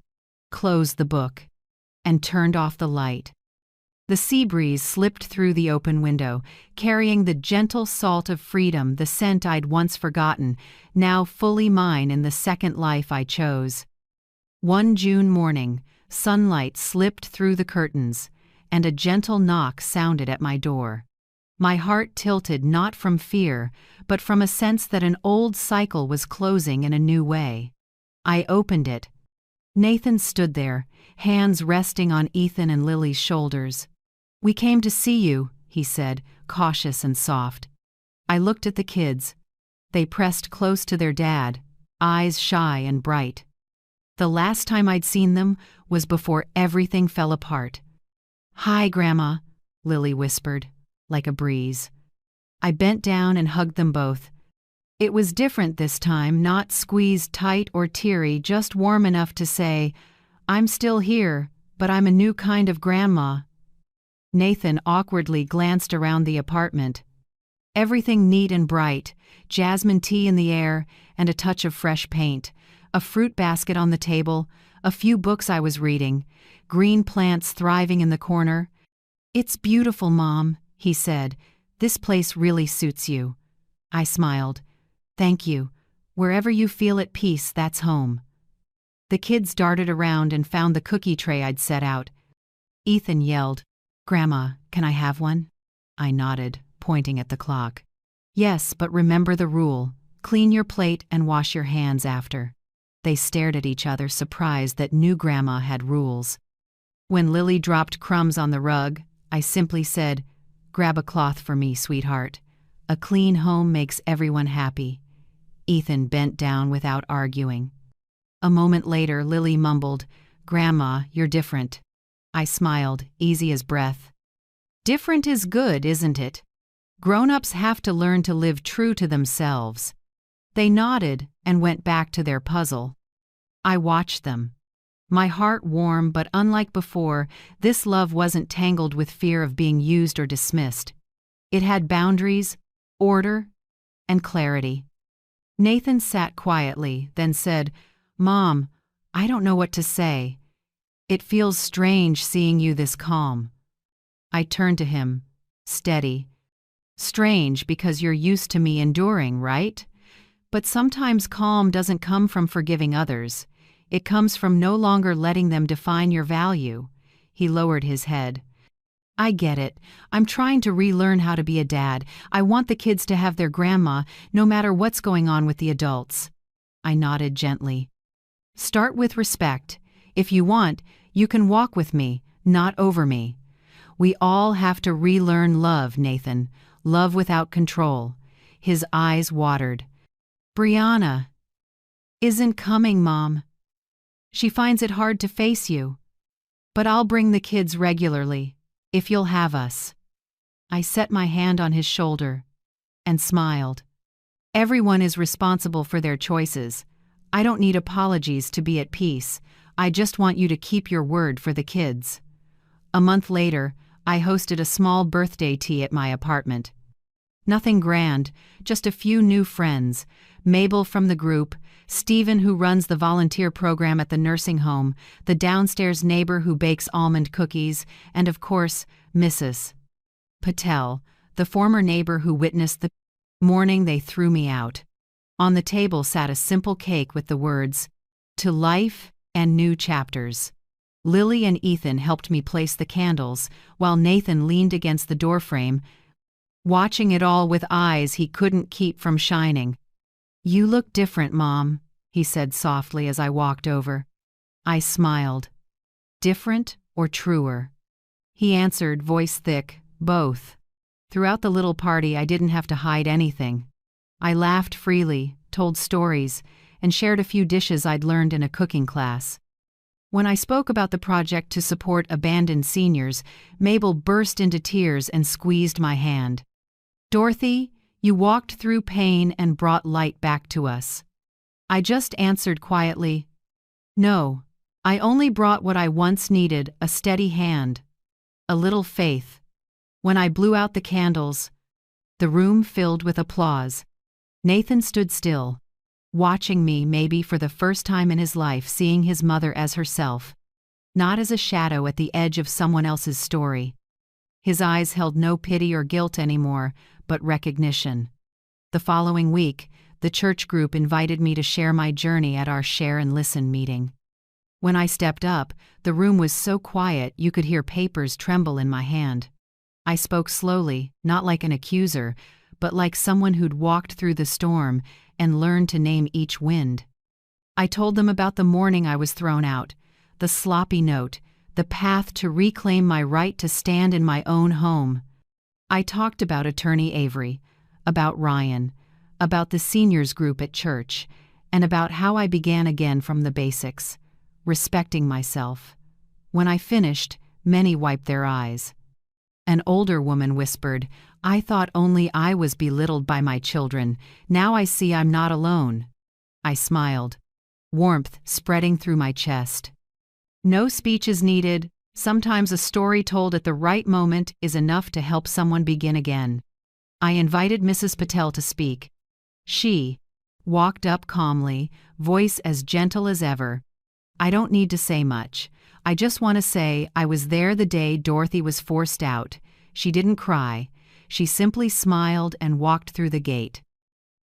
closed the book, and turned off the light. The sea breeze slipped through the open window, carrying the gentle salt of freedom, the scent I'd once forgotten, now fully mine in the second life I chose. One June morning, sunlight slipped through the curtains, and a gentle knock sounded at my door. My heart tilted not from fear, but from a sense that an old cycle was closing in a new way. I opened it. Nathan stood there, hands resting on Ethan and Lily's shoulders. "We came to see you," he said, cautious and soft. I looked at the kids. They pressed close to their dad, eyes shy and bright. The last time I'd seen them was before everything fell apart. "Hi, Grandma," Lily whispered, like a breeze. I bent down and hugged them both. It was different this time, not squeezed tight or teary, just warm enough to say, "I'm still here, but I'm a new kind of grandma." Nathan awkwardly glanced around the apartment. Everything neat and bright, jasmine tea in the air, and a touch of fresh paint, a fruit basket on the table, a few books I was reading, green plants thriving in the corner. "It's beautiful, Mom," he said. "This place really suits you." I smiled. "Thank you. Wherever you feel at peace, that's home." The kids darted around and found the cookie tray I'd set out. Ethan yelled, "Grandma, can I have one?" I nodded, pointing at the clock. "Yes, but remember the rule. Clean your plate and wash your hands after." They stared at each other, surprised that new Grandma had rules. When Lily dropped crumbs on the rug, I simply said, "Grab a cloth for me, sweetheart. A clean home makes everyone happy." Ethan bent down without arguing. A moment later, Lily mumbled, "Grandma, you're different." I smiled, easy as breath. Different is good, isn't it? Grown-ups have to learn to live true to themselves. They nodded and went back to their puzzle. I watched them. My heart warm, but unlike before, this love wasn't tangled with fear of being used or dismissed. It had boundaries, order, and clarity. Nathan sat quietly, then said, "Mom, I don't know what to say. It feels strange seeing you this calm." I turned to him, steady. "Strange because you're used to me enduring, right? But sometimes calm doesn't come from forgiving others. It comes from no longer letting them define your value." He lowered his head. "I get it. I'm trying to relearn how to be a dad. I want the kids to have their grandma, no matter what's going on with the adults." I nodded gently. "Start with respect. If you want, you can walk with me, not over me. We all have to relearn love, Nathan. Love without control." His eyes watered. "Brianna isn't coming, Mom. She finds it hard to face you. But I'll bring the kids regularly, if you'll have us." I set my hand on his shoulder and smiled. "Everyone is responsible for their choices. I don't need apologies to be at peace. I just want you to keep your word for the kids." A month later, I hosted a small birthday tea at my apartment. Nothing grand, just a few new friends. Mabel from the group, Stephen who runs the volunteer program at the nursing home, the downstairs neighbor who bakes almond cookies, and of course, Mrs. Patel, the former neighbor who witnessed the morning they threw me out. On the table sat a simple cake with the words, "To life and new chapters." Lily and Ethan helped me place the candles, while Nathan leaned against the doorframe, watching it all with eyes he couldn't keep from shining. "You look different, Mom," he said softly as I walked over. I smiled. "Different or truer?" He answered, voice thick, "Both." Throughout the little party, I didn't have to hide anything. I laughed freely, told stories, and shared a few dishes I'd learned in a cooking class. When I spoke about the project to support abandoned seniors, Mabel burst into tears and squeezed my hand. "Dorothy, you walked through pain and brought light back to us." I just answered quietly, "No, I only brought what I once needed, a steady hand, a little faith." When I blew out the candles, the room filled with applause. Nathan stood still, watching me, maybe for the first time in his life, seeing his mother as herself, not as a shadow at the edge of someone else's story. His eyes held no pity or guilt anymore, but recognition. The following week, the church group invited me to share my journey at our Share and Listen meeting. When I stepped up, the room was so quiet you could hear papers tremble in my hand. I spoke slowly, not like an accuser, but like someone who'd walked through the storm and learned to name each wind. I told them about the morning I was thrown out, the sloppy note, the path to reclaim my right to stand in my own home. I talked about Attorney Avery, about Ryan, about the seniors group at church, and about how I began again from the basics, respecting myself. When I finished, many wiped their eyes. An older woman whispered, "I thought only I was belittled by my children. Now I see I'm not alone." I smiled, warmth spreading through my chest. No speech is needed. Sometimes a story told at the right moment is enough to help someone begin again. I invited Mrs. Patel to speak. She walked up calmly, voice as gentle as ever. "I don't need to say much. I just want to say I was there the day Dorothy was forced out." She didn't cry. She simply smiled and walked through the gate.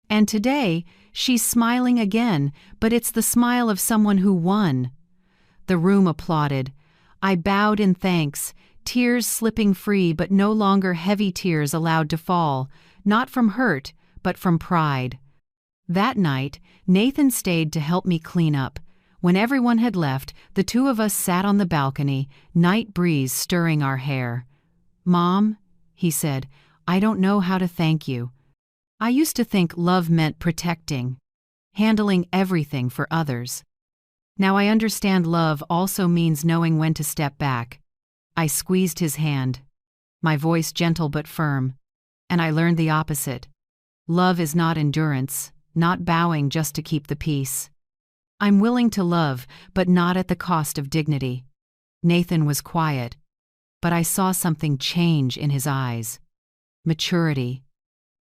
And today, she's smiling again, but it's the smile of someone who won. The room applauded. I bowed in thanks, tears slipping free, but no longer heavy tears allowed to fall, not from hurt, but from pride. That night, Nathan stayed to help me clean up. When everyone had left, the two of us sat on the balcony, night breeze stirring our hair. "Mom," he said, "I don't know how to thank you. I used to think love meant protecting, handling everything for others. Now I understand love also means knowing when to step back." I squeezed his hand, my voice gentle but firm, and I learned the opposite. Love is not endurance, not bowing just to keep the peace. I'm willing to love, but not at the cost of dignity. Nathan was quiet, but I saw something change in his eyes. Maturity.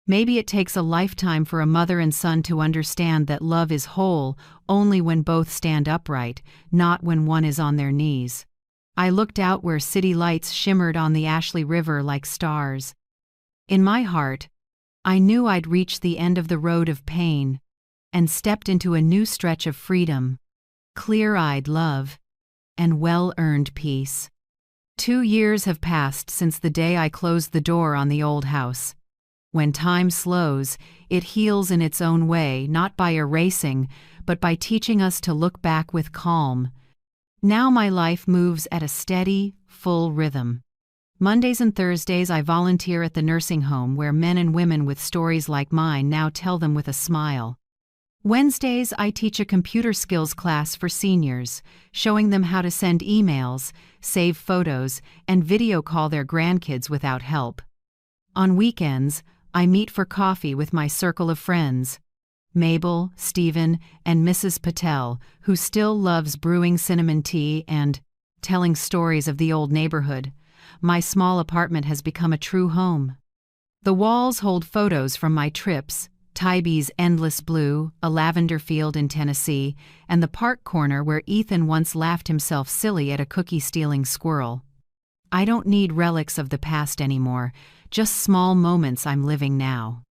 Maybe it takes a lifetime for a mother and son to understand that love is whole only when both stand upright, not when one is on their knees. I looked out where city lights shimmered on the Ashley River like stars. In my heart, I knew I'd reached the end of the road of pain and stepped into a new stretch of freedom, clear-eyed love, and well-earned peace. 2 years have passed since the day I closed the door on the old house. When time slows, it heals in its own way, not by erasing, but by teaching us to look back with calm. Now my life moves at a steady, full rhythm. Mondays and Thursdays I volunteer at the nursing home where men and women with stories like mine now tell them with a smile. Wednesdays I teach a computer skills class for seniors, showing them how to send emails, save photos, and video call their grandkids without help. On weekends, I meet for coffee with my circle of friends, Mabel, Stephen, and Mrs. Patel, who still loves brewing cinnamon tea and telling stories of the old neighborhood. My small apartment has become a true home. The walls hold photos from my trips, Tybie's endless blue, a lavender field in Tennessee, and the park corner where Ethan once laughed himself silly at a cookie-stealing squirrel. I don't need relics of the past anymore, just small moments I'm living now.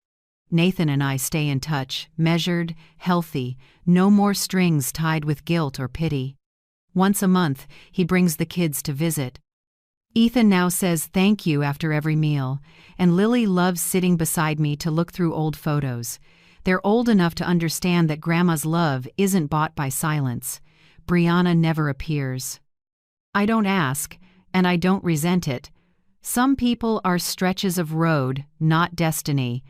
Nathan and I stay in touch, measured, healthy, no more strings tied with guilt or pity. Once a month, he brings the kids to visit. Ethan now says thank you after every meal, and Lily loves sitting beside me to look through old photos. They're old enough to understand that Grandma's love isn't bought by silence. Brianna never appears. I don't ask, and I don't resent it. Some people are stretches of road, not destiny.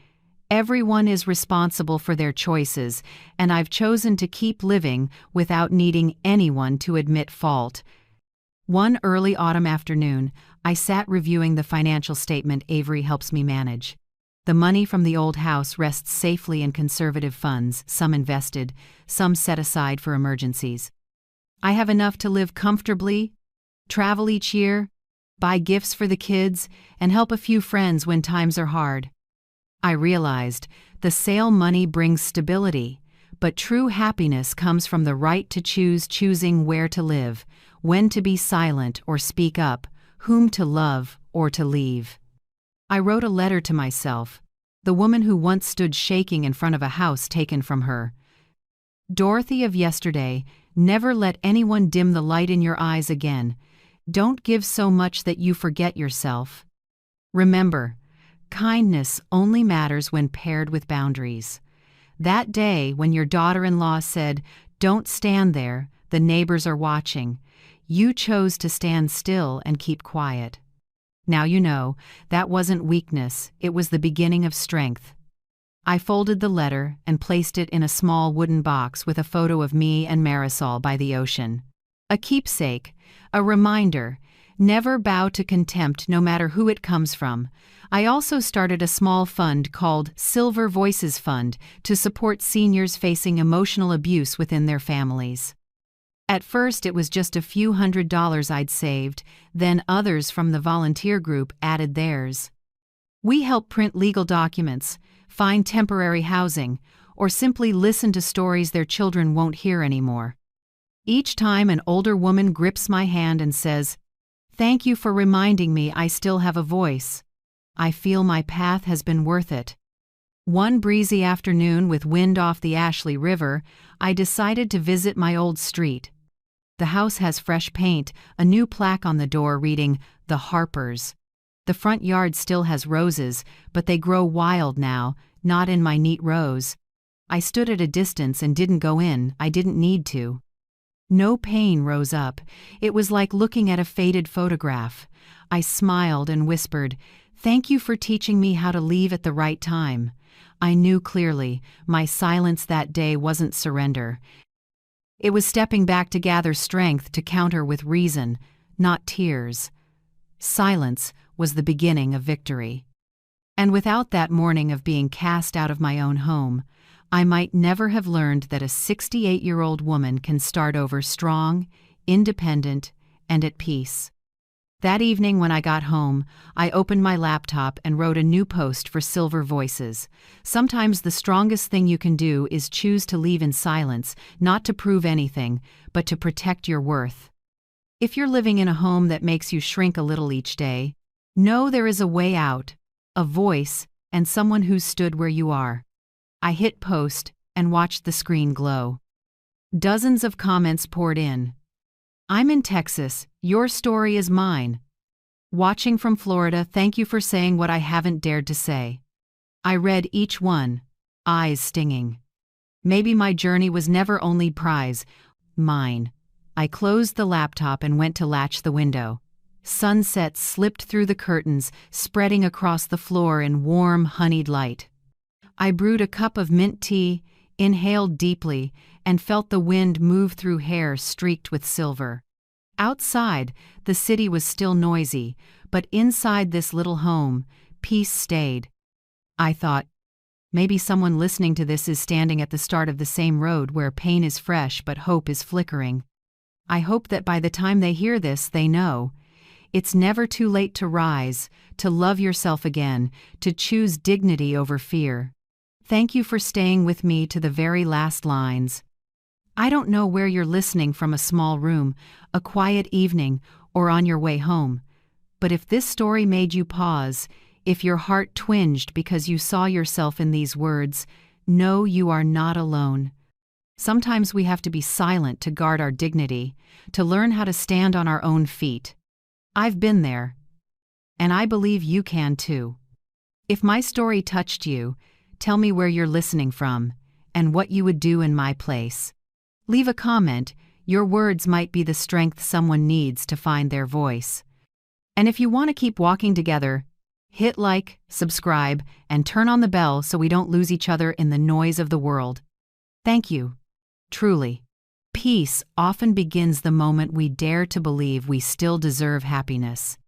Everyone is responsible for their choices, and I've chosen to keep living without needing anyone to admit fault. One early autumn afternoon, I sat reviewing the financial statement Avery helps me manage. The money from the old house rests safely in conservative funds, some invested, some set aside for emergencies. I have enough to live comfortably, travel each year, buy gifts for the kids, and help a few friends when times are hard. I realized the sale money brings stability, but true happiness comes from the right to choosing where to live, when to be silent or speak up, whom to love or to leave. I wrote a letter to myself, the woman who once stood shaking in front of a house taken from her. Dorothy of yesterday, never let anyone dim the light in your eyes again. Don't give so much that you forget yourself. Remember, kindness only matters when paired with boundaries. That day when your daughter-in-law said, "Don't stand there, the neighbors are watching," you chose to stand still and keep quiet. Now you know, that wasn't weakness, it was the beginning of strength. I folded the letter and placed it in a small wooden box with a photo of me and Marisol by the ocean. A keepsake, a reminder, Never bow to contempt no matter who it comes from. I also started a small fund called Silver Voices Fund to support seniors facing emotional abuse within their families. At first it was just a few $100s I'd saved, then others from the volunteer group added theirs. We help print legal documents, find temporary housing, or simply listen to stories their children won't hear anymore. Each time an older woman grips my hand and says, "Thank you for reminding me I still have a voice," I feel my path has been worth it. One breezy afternoon with wind off the Ashley River, I decided to visit my old street. The house has fresh paint, a new plaque on the door reading, "The Harpers." The front yard still has roses, but they grow wild now, not in my neat rows. I stood at a distance and didn't go in, I didn't need to. No pain rose up. It was like looking at a faded photograph. I smiled and whispered, "Thank you for teaching me how to leave at the right time." I knew clearly, my silence that day wasn't surrender. It was stepping back to gather strength to counter with reason, not tears. Silence was the beginning of victory. And without that morning of being cast out of my own home, I might never have learned that a 68-year-old woman can start over strong, independent, and at peace. That evening when I got home, I opened my laptop and wrote a new post for Silver Voices. Sometimes the strongest thing you can do is choose to leave in silence, not to prove anything, but to protect your worth. If you're living in a home that makes you shrink a little each day, know there is a way out, a voice, and someone who stood where you are. I hit post and watched the screen glow. Dozens of comments poured in. "I'm in Texas, your story is mine." "Watching from Florida, thank you for saying what I haven't dared to say." I read each one, eyes stinging. Maybe my journey was never only prize, mine. I closed the laptop and went to latch the window. Sunset slipped through the curtains, spreading across the floor in warm, honeyed light. I brewed a cup of mint tea, inhaled deeply, and felt the wind move through hair streaked with silver. Outside, the city was still noisy, but inside this little home, peace stayed. I thought, maybe someone listening to this is standing at the start of the same road where pain is fresh but hope is flickering. I hope that by the time they hear this, they know it's never too late to rise, to love yourself again, to choose dignity over fear. Thank you for staying with me to the very last lines. I don't know where you're listening from, a small room, a quiet evening, or on your way home. But if this story made you pause, if your heart twinged because you saw yourself in these words, know you are not alone. Sometimes we have to be silent to guard our dignity, to learn how to stand on our own feet. I've been there. And I believe you can too. If my story touched you, tell me where you're listening from, and what you would do in my place. Leave a comment, your words might be the strength someone needs to find their voice. And if you want to keep walking together, hit like, subscribe, and turn on the bell so we don't lose each other in the noise of the world. Thank you. Truly. Peace often begins the moment we dare to believe we still deserve happiness.